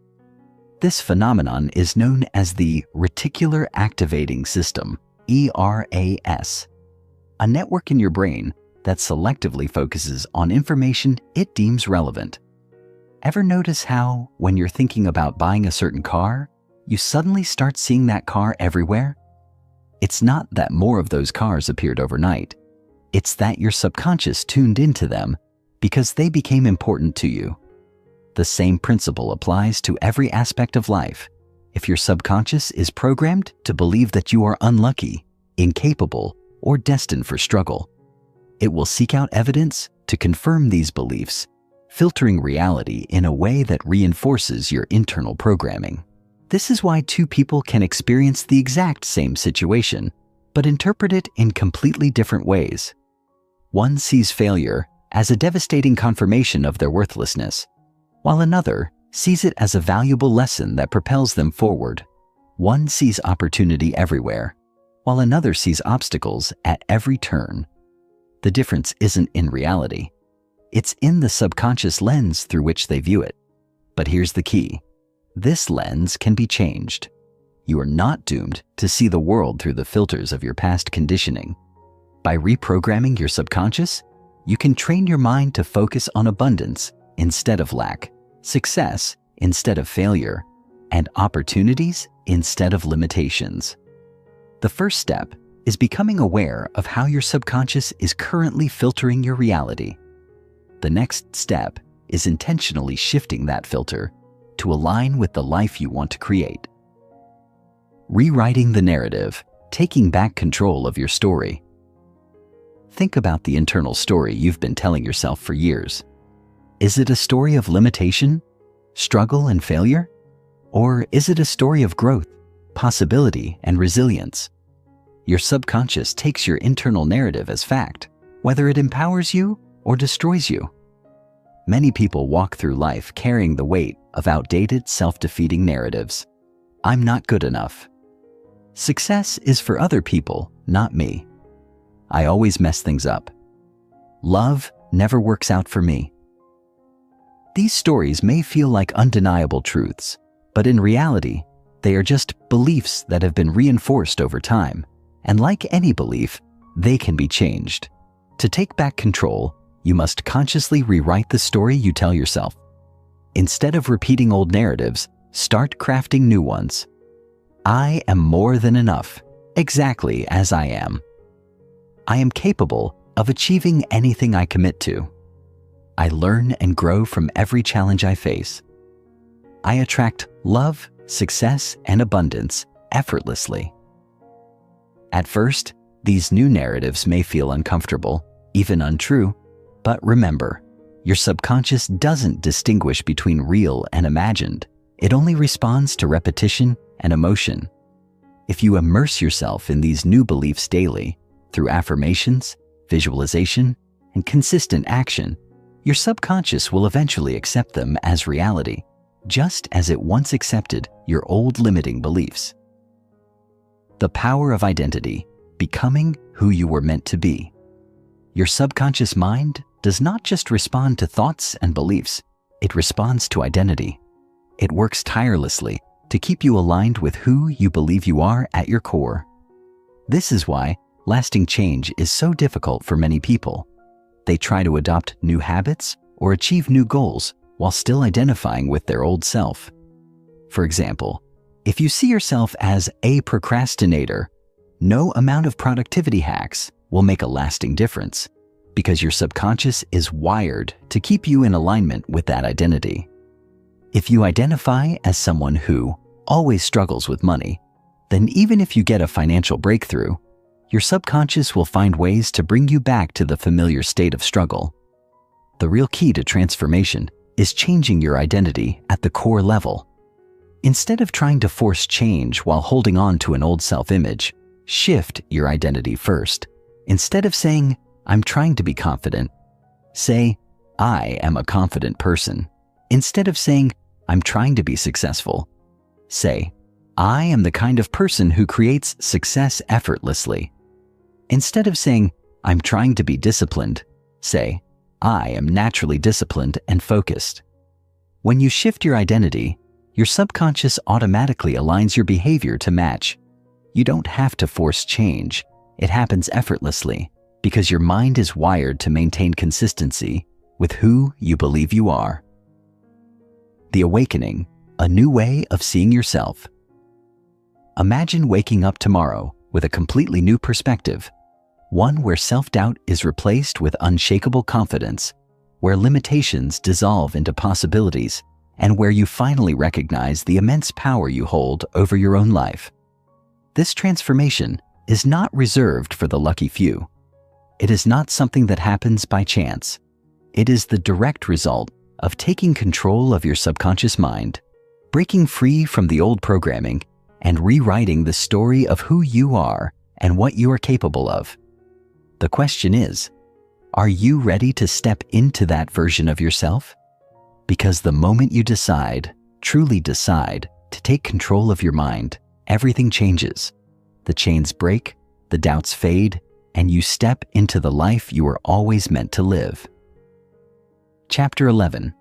This phenomenon is known as the reticular activating system, ERAS, a network in your brain that selectively focuses on information it deems relevant. Ever notice how, when you're thinking about buying a certain car, you suddenly start seeing that car everywhere? It's not that more of those cars appeared overnight. It's that your subconscious tuned into them because they became important to you. The same principle applies to every aspect of life. If your subconscious is programmed to believe that you are unlucky, incapable, or destined for struggle, it will seek out evidence to confirm these beliefs, filtering reality in a way that reinforces your internal programming. This is why two people can experience the exact same situation, but interpret it in completely different ways. One sees failure as a devastating confirmation of their worthlessness, while another sees it as a valuable lesson that propels them forward. One sees opportunity everywhere, while another sees obstacles at every turn. The difference isn't in reality. It's in the subconscious lens through which they view it. But here's the key: this lens can be changed. You are not doomed to see the world through the filters of your past conditioning. By reprogramming your subconscious, you can train your mind to focus on abundance instead of lack, success instead of failure, and opportunities instead of limitations. The first step is becoming aware of how your subconscious is currently filtering your reality. The next step is intentionally shifting that filter to align with the life you want to create. Rewriting the narrative, taking back control of your story. Think about the internal story you've been telling yourself for years. Is it a story of limitation, struggle, and failure? Or is it a story of growth, possibility, and resilience? Your subconscious takes your internal narrative as fact, whether it empowers you or destroys you. Many people walk through life carrying the weight of outdated, self-defeating narratives. I'm not good enough. Success is for other people, not me. I always mess things up. Love never works out for me. These stories may feel like undeniable truths, but in reality, they are just beliefs that have been reinforced over time. And like any belief, they can be changed. To take back control, you must consciously rewrite the story you tell yourself. Instead of repeating old narratives, start crafting new ones. I am more than enough, exactly as I am. I am capable of achieving anything I commit to. I learn and grow from every challenge I face. I attract love, success, and abundance effortlessly. At first, these new narratives may feel uncomfortable, even untrue, but remember, your subconscious doesn't distinguish between real and imagined. It only responds to repetition and emotion. If you immerse yourself in these new beliefs daily, through affirmations, visualization, and consistent action, your subconscious will eventually accept them as reality, just as it once accepted your old limiting beliefs. The power of identity, becoming who you were meant to be. Your subconscious mind does not just respond to thoughts and beliefs, it responds to identity. It works tirelessly to keep you aligned with who you believe you are at your core. This is why lasting change is so difficult for many people. They try to adopt new habits or achieve new goals while still identifying with their old self. For example, if you see yourself as a procrastinator, no amount of productivity hacks will make a lasting difference because your subconscious is wired to keep you in alignment with that identity. If you identify as someone who always struggles with money, then even if you get a financial breakthrough, your subconscious will find ways to bring you back to the familiar state of struggle. The real key to transformation is changing your identity at the core level. Instead of trying to force change while holding on to an old self-image, shift your identity first. Instead of saying, I'm trying to be confident, say, I am a confident person. Instead of saying, I'm trying to be successful, say, I am the kind of person who creates success effortlessly. Instead of saying, I'm trying to be disciplined, say, I am naturally disciplined and focused. When you shift your identity, your subconscious automatically aligns your behavior to match. You don't have to force change. It happens effortlessly because your mind is wired to maintain consistency with who you believe you are. The awakening, a new way of seeing yourself. Imagine waking up tomorrow with a completely new perspective, one where self-doubt is replaced with unshakable confidence, where limitations dissolve into possibilities, and where you finally recognize the immense power you hold over your own life. This transformation is not reserved for the lucky few. It is not something that happens by chance. It is the direct result of taking control of your subconscious mind, breaking free from the old programming, and rewriting the story of who you are and what you are capable of. The question is, are you ready to step into that version of yourself? Because the moment you decide, truly decide, to take control of your mind, everything changes. The chains break, the doubts fade, and you step into the life you were always meant to live. Chapter 11.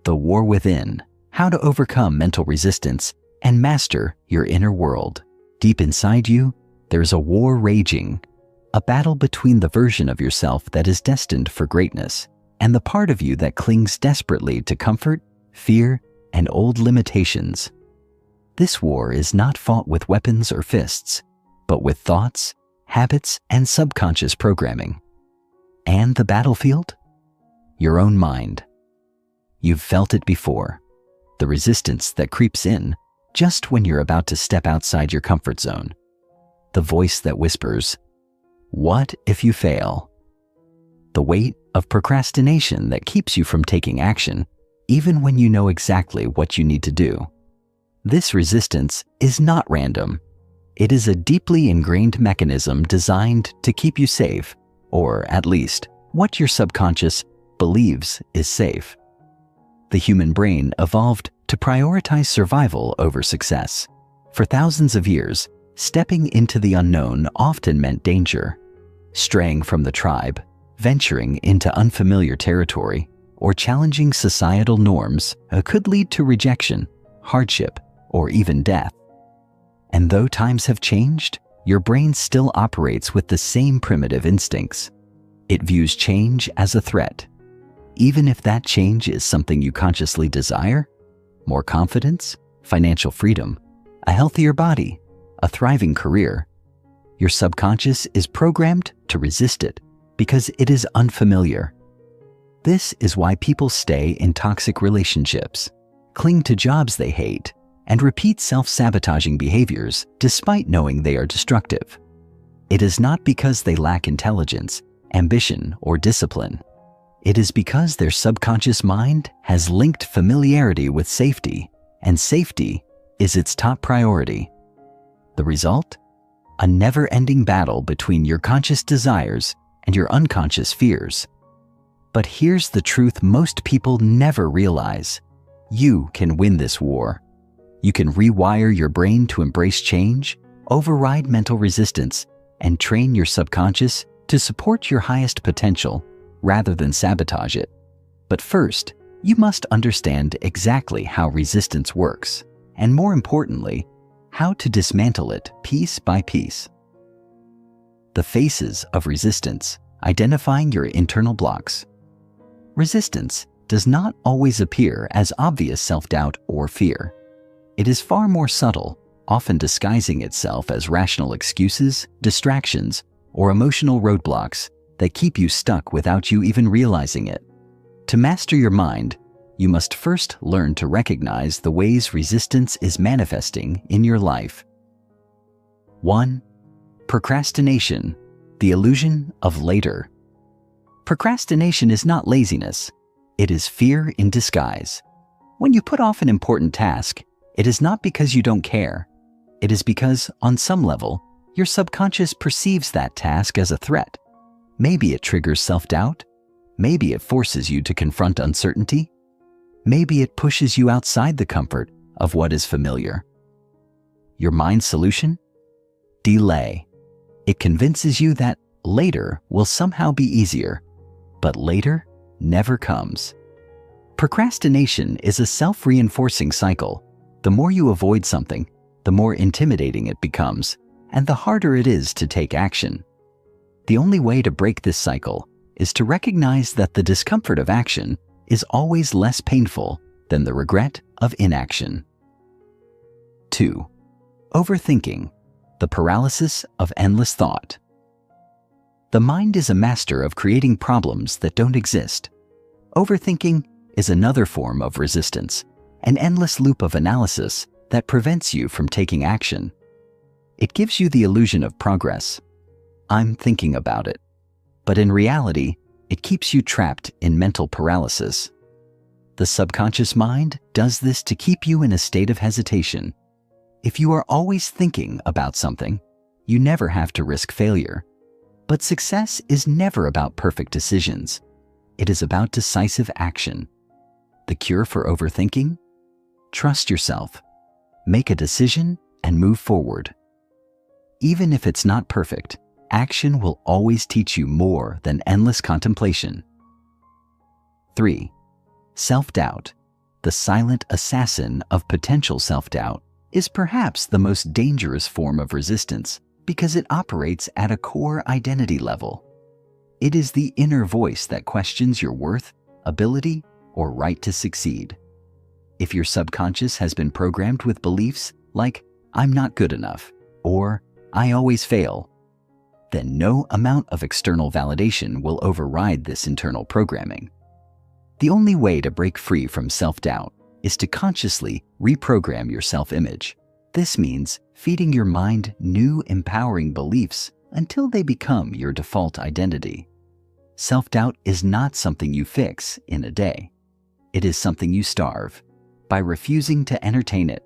The War Within: How to Overcome Mental Resistance and Master Your Inner World. Deep inside you, there's a war raging, a battle between the version of yourself that is destined for greatness and the part of you that clings desperately to comfort, fear, and old limitations. This war is not fought with weapons or fists, but with thoughts, habits, and subconscious programming. And the battlefield? Your own mind. You've felt it before. The resistance that creeps in just when you're about to step outside your comfort zone. The voice that whispers, "What if you fail?" The weight of procrastination that keeps you from taking action, even when you know exactly what you need to do. This resistance is not random. It is a deeply ingrained mechanism designed to keep you safe, or at least what your subconscious believes is safe. The human brain evolved to prioritize survival over success. For thousands of years, stepping into the unknown often meant danger. Straying from the tribe, venturing into unfamiliar territory, or challenging societal norms could lead to rejection, hardship, or even death. And though times have changed, your brain still operates with the same primitive instincts. It views change as a threat. Even if that change is something you consciously desire, more confidence, financial freedom, a healthier body, a thriving career, your subconscious is programmed to resist it because it is unfamiliar. This is why people stay in toxic relationships, cling to jobs they hate, and repeat self-sabotaging behaviors despite knowing they are destructive. It is not because they lack intelligence, ambition, or discipline. It is because their subconscious mind has linked familiarity with safety, and safety is its top priority. The result? A never-ending battle between your conscious desires and your unconscious fears. But here's the truth most people never realize. You can win this war. You can rewire your brain to embrace change, override mental resistance, and train your subconscious to support your highest potential rather than sabotage it. But first, you must understand exactly how resistance works, and more importantly, how to dismantle it piece by piece. The phases of resistance, identifying your internal blocks. Resistance does not always appear as obvious self-doubt or fear. It is far more subtle, often disguising itself as rational excuses, distractions, or emotional roadblocks that keep you stuck without you even realizing it. To master your mind, you must first learn to recognize the ways resistance is manifesting in your life. 1. Procrastination, the illusion of later. Procrastination is not laziness. It is fear in disguise. When you put off an important task, it is not because you don't care. It is because, on some level, your subconscious perceives that task as a threat. Maybe it triggers self-doubt. Maybe it forces you to confront uncertainty. Maybe it pushes you outside the comfort of what is familiar. Your mind's solution? Delay. It convinces you that later will somehow be easier, but later never comes. Procrastination is a self-reinforcing cycle. The more you avoid something, the more intimidating it becomes, and the harder it is to take action. The only way to break this cycle is to recognize that the discomfort of action is always less painful than the regret of inaction. 2. Overthinking, the paralysis of endless thought. The mind is a master of creating problems that don't exist. Overthinking is another form of resistance, an endless loop of analysis that prevents you from taking action. It gives you the illusion of progress. I'm thinking about it. But in reality, it keeps you trapped in mental paralysis. The subconscious mind does this to keep you in a state of hesitation. If you are always thinking about something, you never have to risk failure. But success is never about perfect decisions. It is about decisive action. The cure for overthinking? Trust yourself. Make a decision and move forward. Even if it's not perfect, action will always teach you more than endless contemplation. 3. Self-doubt, the silent assassin of potential self-doubt, is perhaps the most dangerous form of resistance because it operates at a core identity level. It is the inner voice that questions your worth, ability, or right to succeed. If your subconscious has been programmed with beliefs like, "I'm not good enough," or "I always fail," then no amount of external validation will override this internal programming. The only way to break free from self-doubt is to consciously reprogram your self-image. This means feeding your mind new empowering beliefs until they become your default identity. Self-doubt is not something you fix in a day. It is something you starve by refusing to entertain it,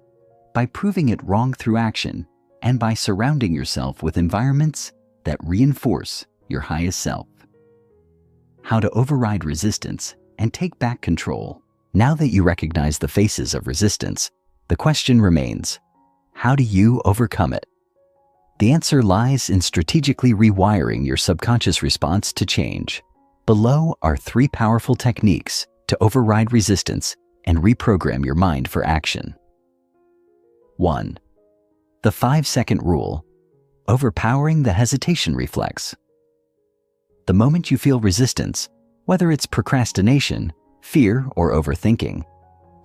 by proving it wrong through action, and by surrounding yourself with environments that reinforce your highest self. How to override resistance and take back control. Now that you recognize the faces of resistance, the question remains, how do you overcome it? The answer lies in strategically rewiring your subconscious response to change. Below are 3 powerful techniques to override resistance and reprogram your mind for action. 1. The 5-second rule, overpowering the hesitation reflex. The moment you feel resistance, whether it's procrastination, fear, or overthinking,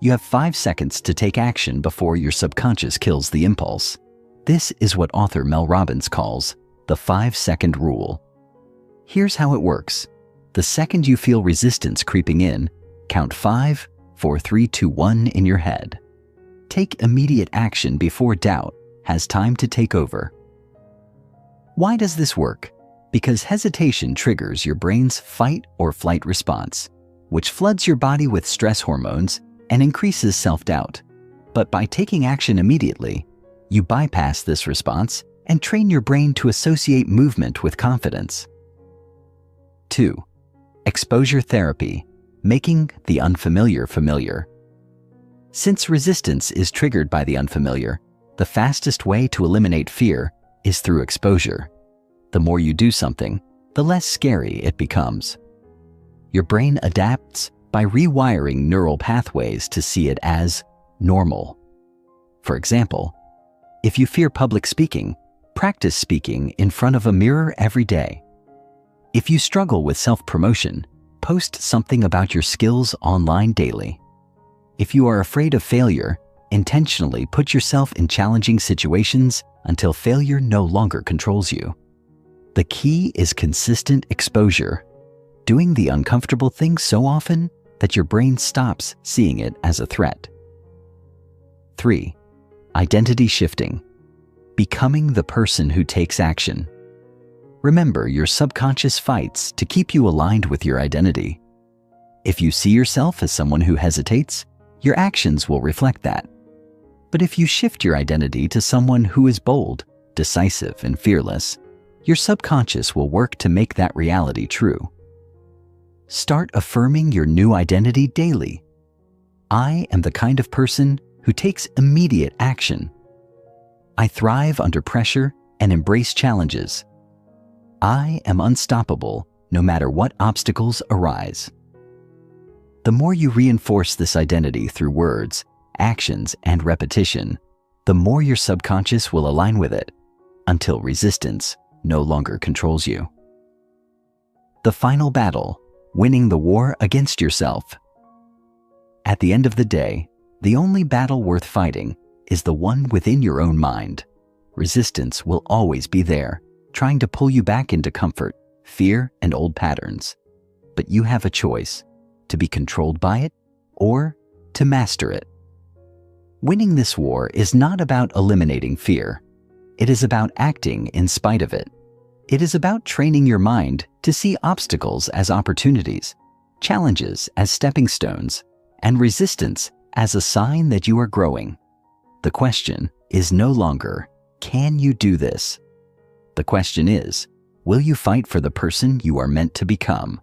you have 5 seconds to take action before your subconscious kills the impulse. This is what author Mel Robbins calls the 5-second rule. Here's how it works. The second you feel resistance creeping in, count 5, 4, 3, 2, 1 in your head. Take immediate action before doubt has time to take over. Why does this work? Because hesitation triggers your brain's fight or flight response, which floods your body with stress hormones and increases self-doubt. But by taking action immediately, you bypass this response and train your brain to associate movement with confidence. 2. Exposure therapy, making the unfamiliar familiar. Since resistance is triggered by the unfamiliar, the fastest way to eliminate fear is through exposure. The more you do something, the less scary it becomes. Your brain adapts by rewiring neural pathways to see it as normal. For example, if you fear public speaking, practice speaking in front of a mirror every day. If you struggle with self-promotion, post something about your skills online daily. If you are afraid of failure, intentionally put yourself in challenging situations until failure no longer controls you. The key is consistent exposure, doing the uncomfortable thing so often that your brain stops seeing it as a threat. 3. Identity shifting, becoming the person who takes action. Remember, your subconscious fights to keep you aligned with your identity. If you see yourself as someone who hesitates, your actions will reflect that. But if you shift your identity to someone who is bold, decisive, and fearless, your subconscious will work to make that reality true. Start affirming your new identity daily. I am the kind of person who takes immediate action. I thrive under pressure and embrace challenges. I am unstoppable no matter what obstacles arise. The more you reinforce this identity through words, actions, and repetition, the more your subconscious will align with it, until resistance no longer controls you. The final battle, winning the war against yourself. At the end of the day, the only battle worth fighting is the one within your own mind. Resistance will always be there, trying to pull you back into comfort, fear, and old patterns. But you have a choice: to be controlled by it or to master it. Winning this war is not about eliminating fear. It is about acting in spite of it. It is about training your mind to see obstacles as opportunities, challenges as stepping stones, and resistance as a sign that you are growing. The question is no longer, can you do this? The question is, will you fight for the person you are meant to become?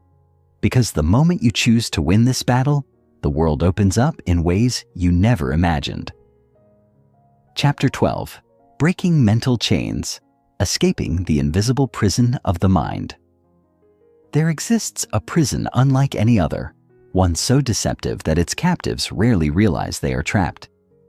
Because the moment you choose to win this battle, the world opens up in ways you never imagined. Chapter 12. Breaking Mental Chains, Escaping the Invisible Prison of the Mind. There exists a prison unlike any other, one so deceptive that its captives rarely realize they are trapped.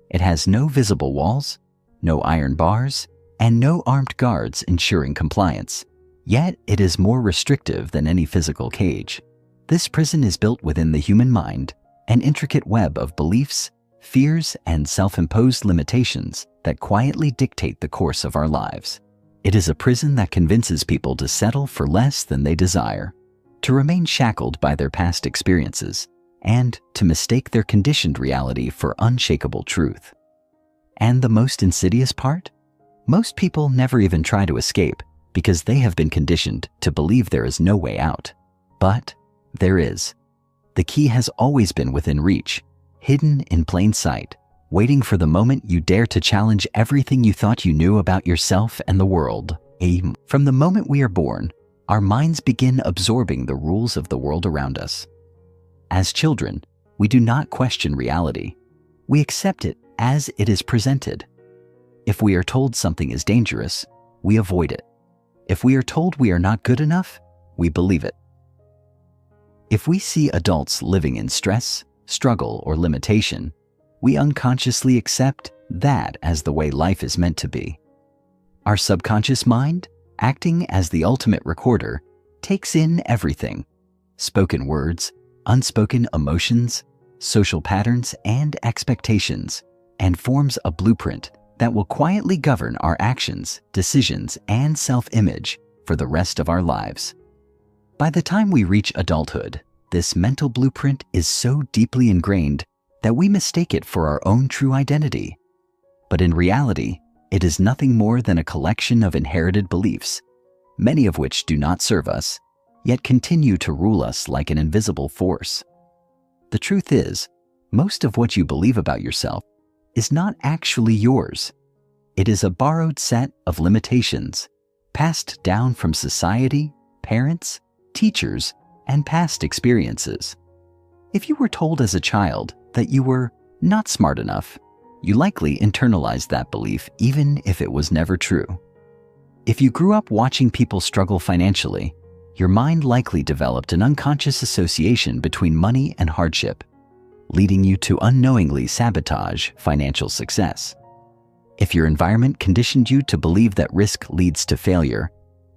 It has no visible walls, no iron bars, and no armed guards ensuring compliance. Yet it is more restrictive than any physical cage. This prison is built within the human mind, an intricate web of beliefs, fears, and self-imposed limitations that quietly dictate the course of our lives. It is a prison that convinces people to settle for less than they desire, to remain shackled by their past experiences, and to mistake their conditioned reality for unshakable truth. And the most insidious part? Most people never even try to escape because they have been conditioned to believe there is no way out. But there is. The key has always been within reach, hidden in plain sight, waiting for the moment you dare to challenge everything you thought you knew about yourself and the world. From the moment we are born, our minds begin absorbing the rules of the world around us. As children, we do not question reality. We accept it as it is presented. If we are told something is dangerous, we avoid it. If we are told we are not good enough, we believe it. If we see adults living in stress, struggle, or limitation, we unconsciously accept that as the way life is meant to be. Our subconscious mind, acting as the ultimate recorder, takes in everything: spoken words, unspoken emotions, social patterns, and expectations, and forms a blueprint that will quietly govern our actions, decisions, and self-image for the rest of our lives. By the time we reach adulthood, this mental blueprint is so deeply ingrained that we mistake it for our own true identity. But in reality, it is nothing more than a collection of inherited beliefs, many of which do not serve us, yet continue to rule us like an invisible force. The truth is, most of what you believe about yourself is not actually yours. It is a borrowed set of limitations, passed down from society, parents, teachers, and past experiences. If you were told as a child that you were not smart enough, you likely internalized that belief even if it was never true. If you grew up watching people struggle financially, your mind likely developed an unconscious association between money and hardship, leading you to unknowingly sabotage financial success. If your environment conditioned you to believe that risk leads to failure,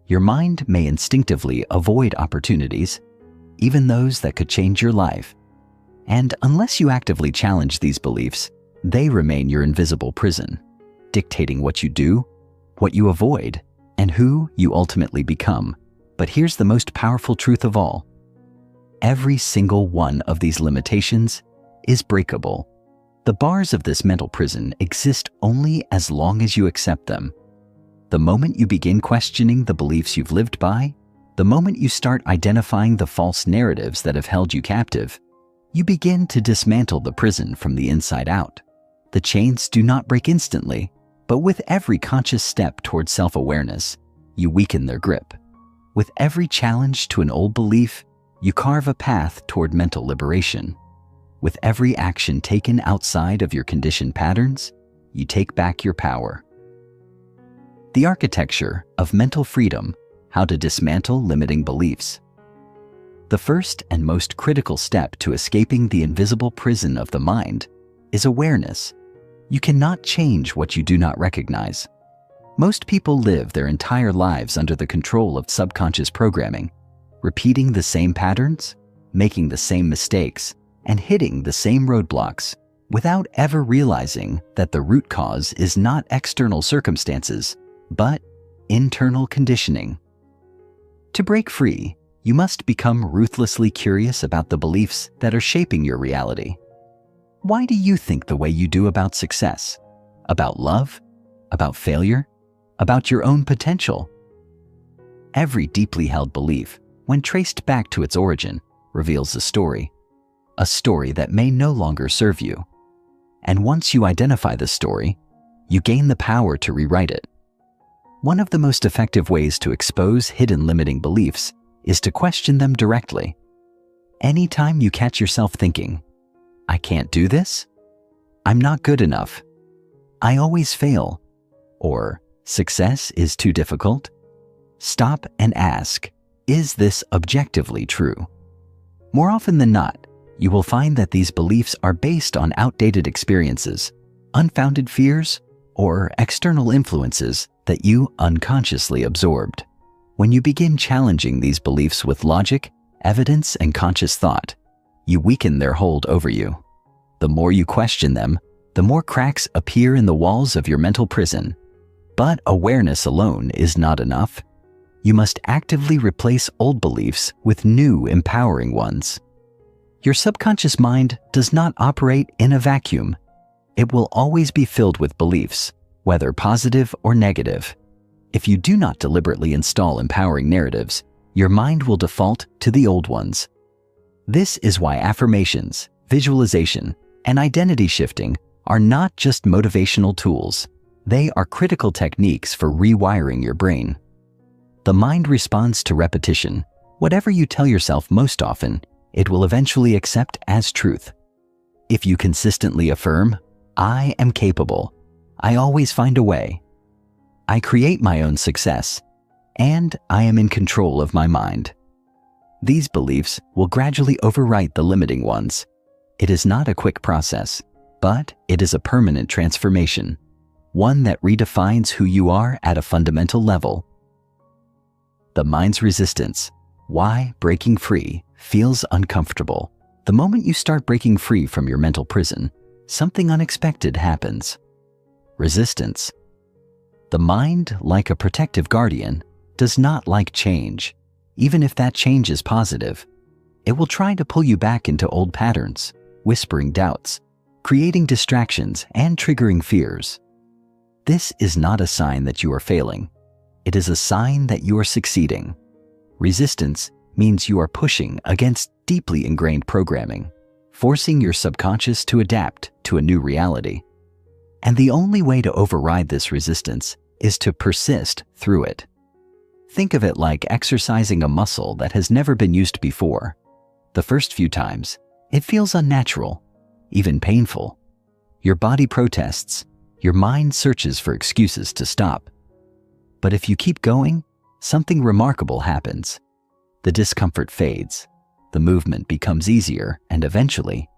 your mind may instinctively avoid opportunities, even those that could change your life. And unless you actively challenge these beliefs, they remain your invisible prison, dictating what you do, what you avoid, and who you ultimately become. But here's the most powerful truth of all. Every single one of these limitations is breakable. The bars of this mental prison exist only as long as you accept them. The moment you begin questioning the beliefs you've lived by, the moment you start identifying the false narratives that have held you captive, you begin to dismantle the prison from the inside out. The chains do not break instantly, but with every conscious step towards self-awareness, you weaken their grip. With every challenge to an old belief, you carve a path toward mental liberation. With every action taken outside of your conditioned patterns, you take back your power. The architecture of mental freedom: how to dismantle limiting beliefs. The first and most critical step to escaping the invisible prison of the mind is awareness. You cannot change what you do not recognize. Most people live their entire lives under the control of subconscious programming, repeating the same patterns, making the same mistakes, and hitting the same roadblocks without ever realizing that the root cause is not external circumstances, but internal conditioning. To break free, you must become ruthlessly curious about the beliefs that are shaping your reality. Why do you think the way you do about success, about love, about failure, about your own potential? Every deeply held belief, when traced back to its origin, reveals a story that may no longer serve you. And once you identify the story, you gain the power to rewrite it. One of the most effective ways to expose hidden limiting beliefs is to question them directly. Anytime you catch yourself thinking, "I can't do this," "I'm not good enough," "I always fail," or "success is too difficult," stop and ask, is this objectively true? More often than not, you will find that these beliefs are based on outdated experiences, unfounded fears, or external influences that you unconsciously absorbed. When you begin challenging these beliefs with logic, evidence, and conscious thought, you weaken their hold over you. The more you question them, the more cracks appear in the walls of your mental prison. But awareness alone is not enough. You must actively replace old beliefs with new, empowering ones. Your subconscious mind does not operate in a vacuum. It will always be filled with beliefs, whether positive or negative. If you do not deliberately install empowering narratives, your mind will default to the old ones. This is why affirmations, visualization, and identity shifting are not just motivational tools. They are critical techniques for rewiring your brain. The mind responds to repetition. Whatever you tell yourself most often, it will eventually accept as truth. If you consistently affirm, "I am capable," "I always find a way," I create my own success, and I am in control of my mind. These beliefs will gradually overwrite the limiting ones. It is not a quick process, but it is a permanent transformation, one that redefines who you are at a fundamental level. The mind's resistance. Why breaking free feels uncomfortable. The moment you start breaking free from your mental prison, something unexpected happens. Resistance. The mind, like a protective guardian, does not like change. Even if that change is positive, it will try to pull you back into old patterns, whispering doubts, creating distractions, and triggering fears. This is not a sign that you are failing. It is a sign that you are succeeding. Resistance means you are pushing against deeply ingrained programming, forcing your subconscious to adapt to a new reality. And the only way to override this resistance is to persist through it. Think of it like exercising a muscle that has never been used before. The first few times, it feels unnatural, even painful. Your body protests, your mind searches for excuses to stop. But if you keep going, something remarkable happens. The discomfort fades, the movement becomes easier, and eventually,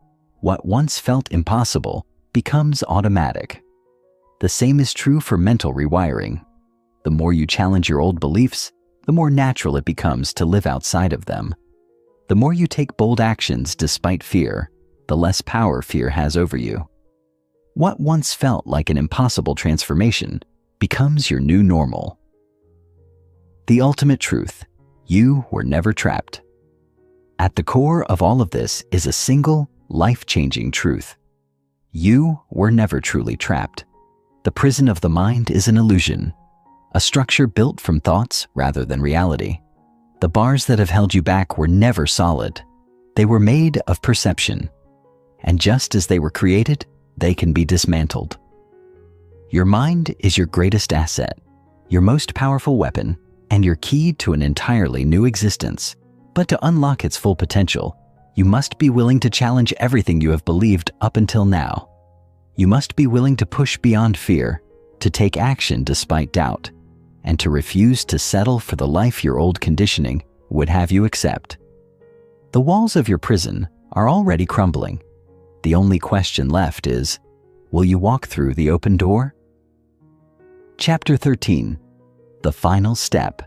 what once felt impossible becomes automatic. The same is true for mental rewiring. The more you challenge your old beliefs, the more natural it becomes to live outside of them. The more you take bold actions despite fear, the less power fear has over you. What once felt like an impossible transformation becomes your new normal. The ultimate truth: you were never trapped. At the core of all of this is a single, life-changing truth. You were never truly trapped. The prison of the mind is an illusion, a structure built from thoughts rather than reality. The bars that have held you back were never solid. They were made of perception. And just as they were created, they can be dismantled. Your mind is your greatest asset, your most powerful weapon, and your key to an entirely new existence. But to unlock its full potential, you must be willing to challenge everything you have believed up until now. You must be willing to push beyond fear, to take action despite doubt, and to refuse to settle for the life your old conditioning would have you accept. The walls of your prison are already crumbling. The only question left is, will you walk through the open door? Chapter 13. The Final Step.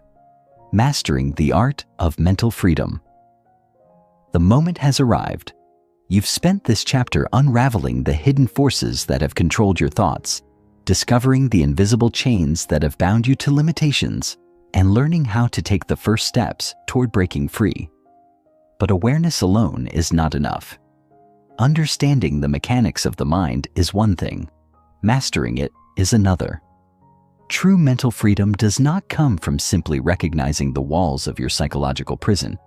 Mastering the Art of Mental Freedom. The moment has arrived. You've spent this chapter unraveling the hidden forces that have controlled your thoughts, discovering the invisible chains that have bound you to limitations, and learning how to take the first steps toward breaking free. But awareness alone is not enough. Understanding the mechanics of the mind is one thing. Mastering it is another. True mental freedom does not come from simply recognizing the walls of your psychological prison.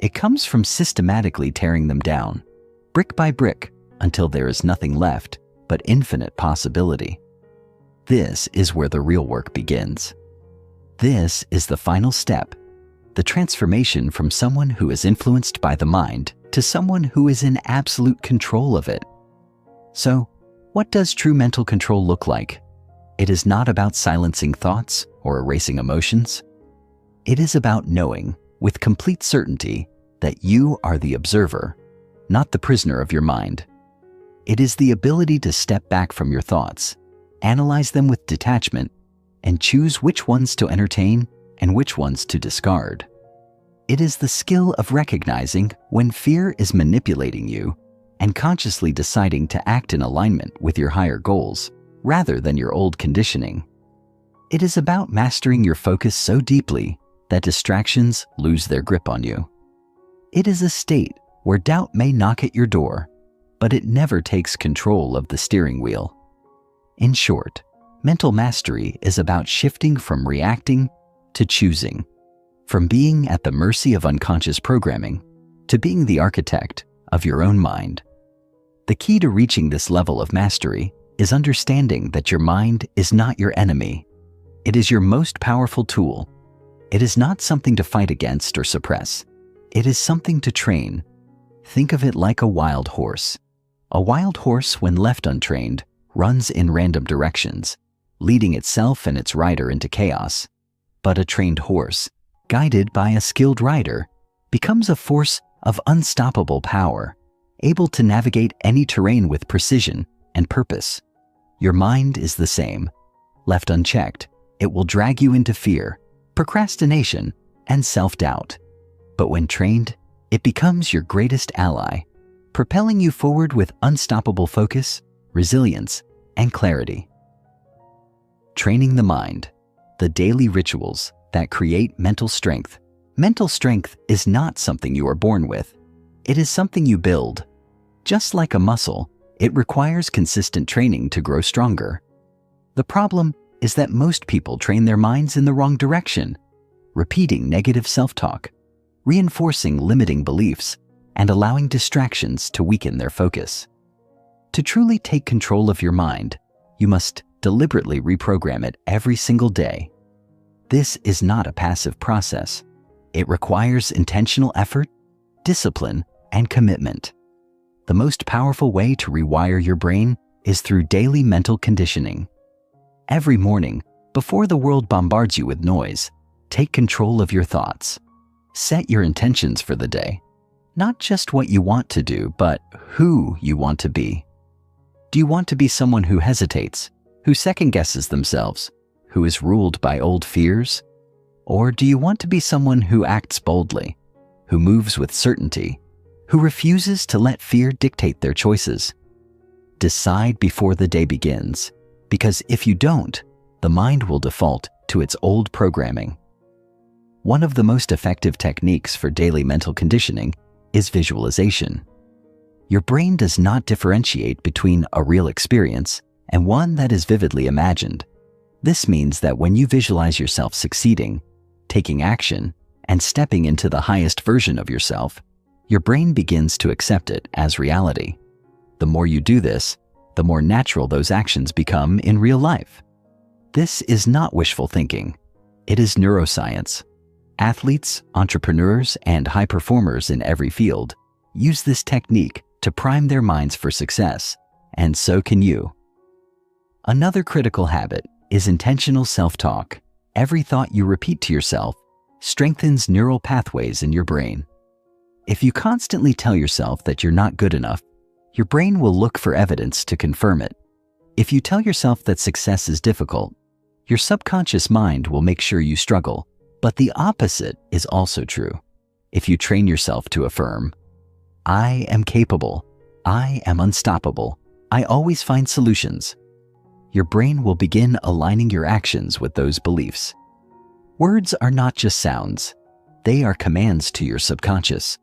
It comes from systematically tearing them down, brick by brick, until there is nothing left but infinite possibility. This is where the real work begins. This is the final step, the transformation from someone who is influenced by the mind to someone who is in absolute control of it. So, what does true mental control look like? It is not about silencing thoughts or erasing emotions. It is about knowing, with complete certainty, that you are the observer, not the prisoner of your mind. It is the ability to step back from your thoughts, analyze them with detachment, and choose which ones to entertain and which ones to discard. It is the skill of recognizing when fear is manipulating you and consciously deciding to act in alignment with your higher goals rather than your old conditioning. It is about mastering your focus so deeply that distractions lose their grip on you. It is a state where doubt may knock at your door, but it never takes control of the steering wheel. In short, mental mastery is about shifting from reacting to choosing, from being at the mercy of unconscious programming to being the architect of your own mind. The key to reaching this level of mastery is understanding that your mind is not your enemy. It is your most powerful tool. It is not something to fight against or suppress. It is something to train. Think of it like a wild horse. A wild horse, when left untrained, runs in random directions, leading itself and its rider into chaos. But a trained horse, guided by a skilled rider, becomes a force of unstoppable power, able to navigate any terrain with precision and purpose. Your mind is the same. Left unchecked, it will drag you into fear, procrastination, and self-doubt. But when trained, it becomes your greatest ally, propelling you forward with unstoppable focus, resilience, and clarity. Training the mind, the daily rituals that create mental strength. Mental strength is not something you are born with. It is something you build. Just like a muscle, it requires consistent training to grow stronger. The problem is that most people train their minds in the wrong direction, repeating negative self-talk, reinforcing limiting beliefs, and allowing distractions to weaken their focus. To truly take control of your mind, you must deliberately reprogram it every single day. This is not a passive process. It requires intentional effort, discipline, and commitment. The most powerful way to rewire your brain is through daily mental conditioning. Every morning, before the world bombards you with noise, take control of your thoughts. Set your intentions for the day. Not just what you want to do, but who you want to be. Do you want to be someone who hesitates, who second-guesses themselves, who is ruled by old fears? Or do you want to be someone who acts boldly, who moves with certainty, who refuses to let fear dictate their choices? Decide before the day begins, because if you don't, the mind will default to its old programming. One of the most effective techniques for daily mental conditioning is visualization. Your brain does not differentiate between a real experience and one that is vividly imagined. This means that when you visualize yourself succeeding, taking action, and stepping into the highest version of yourself, your brain begins to accept it as reality. The more you do this, the more natural those actions become in real life. This is not wishful thinking. It is neuroscience. Athletes, entrepreneurs, and high performers in every field use this technique to prime their minds for success, and so can you. Another critical habit is intentional self-talk. Every thought you repeat to yourself strengthens neural pathways in your brain. If you constantly tell yourself that you're not good enough, your brain will look for evidence to confirm it. If you tell yourself that success is difficult, your subconscious mind will make sure you struggle. But the opposite is also true. If you train yourself to affirm, I am capable, I am unstoppable, I always find solutions, your brain will begin aligning your actions with those beliefs. Words are not just sounds, they are commands to your subconscious.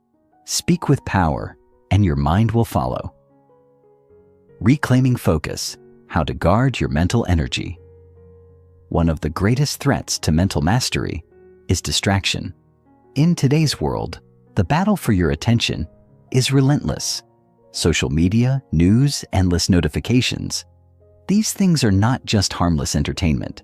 Speak with power, and your mind will follow. Reclaiming focus, how to guard your mental energy. One of the greatest threats to mental mastery is distraction. In today's world, the battle for your attention is relentless. Social media, news, endless notifications. These things are not just harmless entertainment.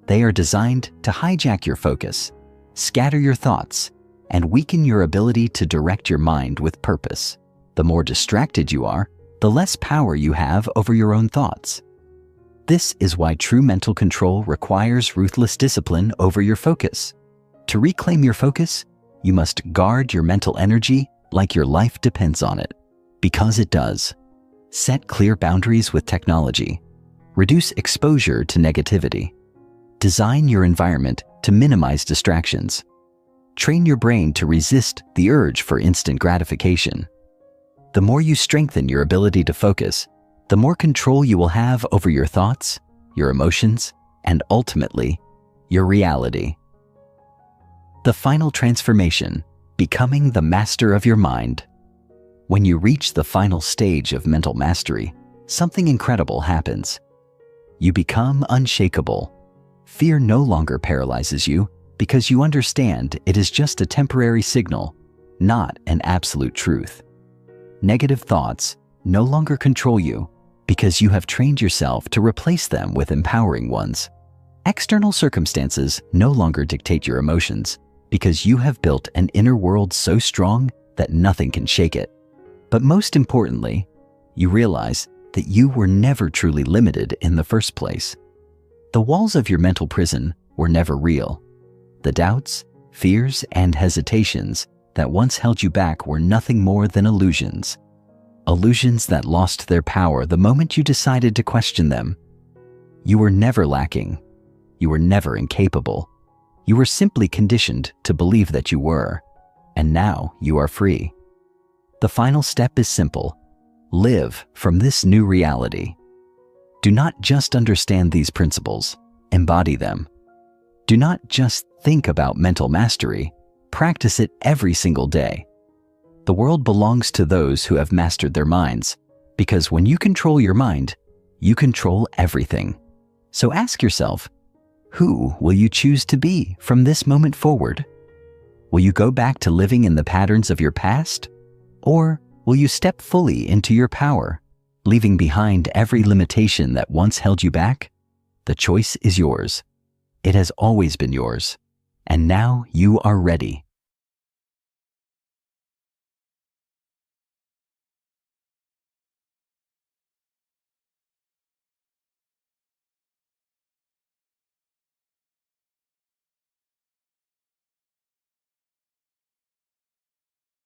They are designed to hijack your focus, scatter your thoughts, and weaken your ability to direct your mind with purpose. The more distracted you are, the less power you have over your own thoughts. This is why true mental control requires ruthless discipline over your focus. To reclaim your focus, you must guard your mental energy like your life depends on it, because it does. Set clear boundaries with technology. Reduce exposure to negativity. Design your environment to minimize distractions. Train your brain to resist the urge for instant gratification. The more you strengthen your ability to focus, the more control you will have over your thoughts, your emotions, and ultimately, your reality. The final transformation, becoming the master of your mind. When you reach the final stage of mental mastery, something incredible happens. You become unshakable. Fear no longer paralyzes you because you understand it is just a temporary signal, not an absolute truth. Negative thoughts no longer control you because you have trained yourself to replace them with empowering ones. External circumstances no longer dictate your emotions because you have built an inner world so strong that nothing can shake it. But most importantly, you realize that you were never truly limited in the first place. The walls of your mental prison were never real. The doubts, fears, and hesitations that once held you back were nothing more than illusions. Illusions that lost their power the moment you decided to question them. You were never lacking. You were never incapable. You were simply conditioned to believe that you were, and now you are free. The final step is simple. Live from this new reality. Do not just understand these principles, embody them. Do not just think about mental mastery, practice it every single day. The world belongs to those who have mastered their minds, because when you control your mind, you control everything. So ask yourself, who will you choose to be from this moment forward? Will you go back to living in the patterns of your past? Or will you step fully into your power, leaving behind every limitation that once held you back? The choice is yours. It has always been yours. And now you are ready.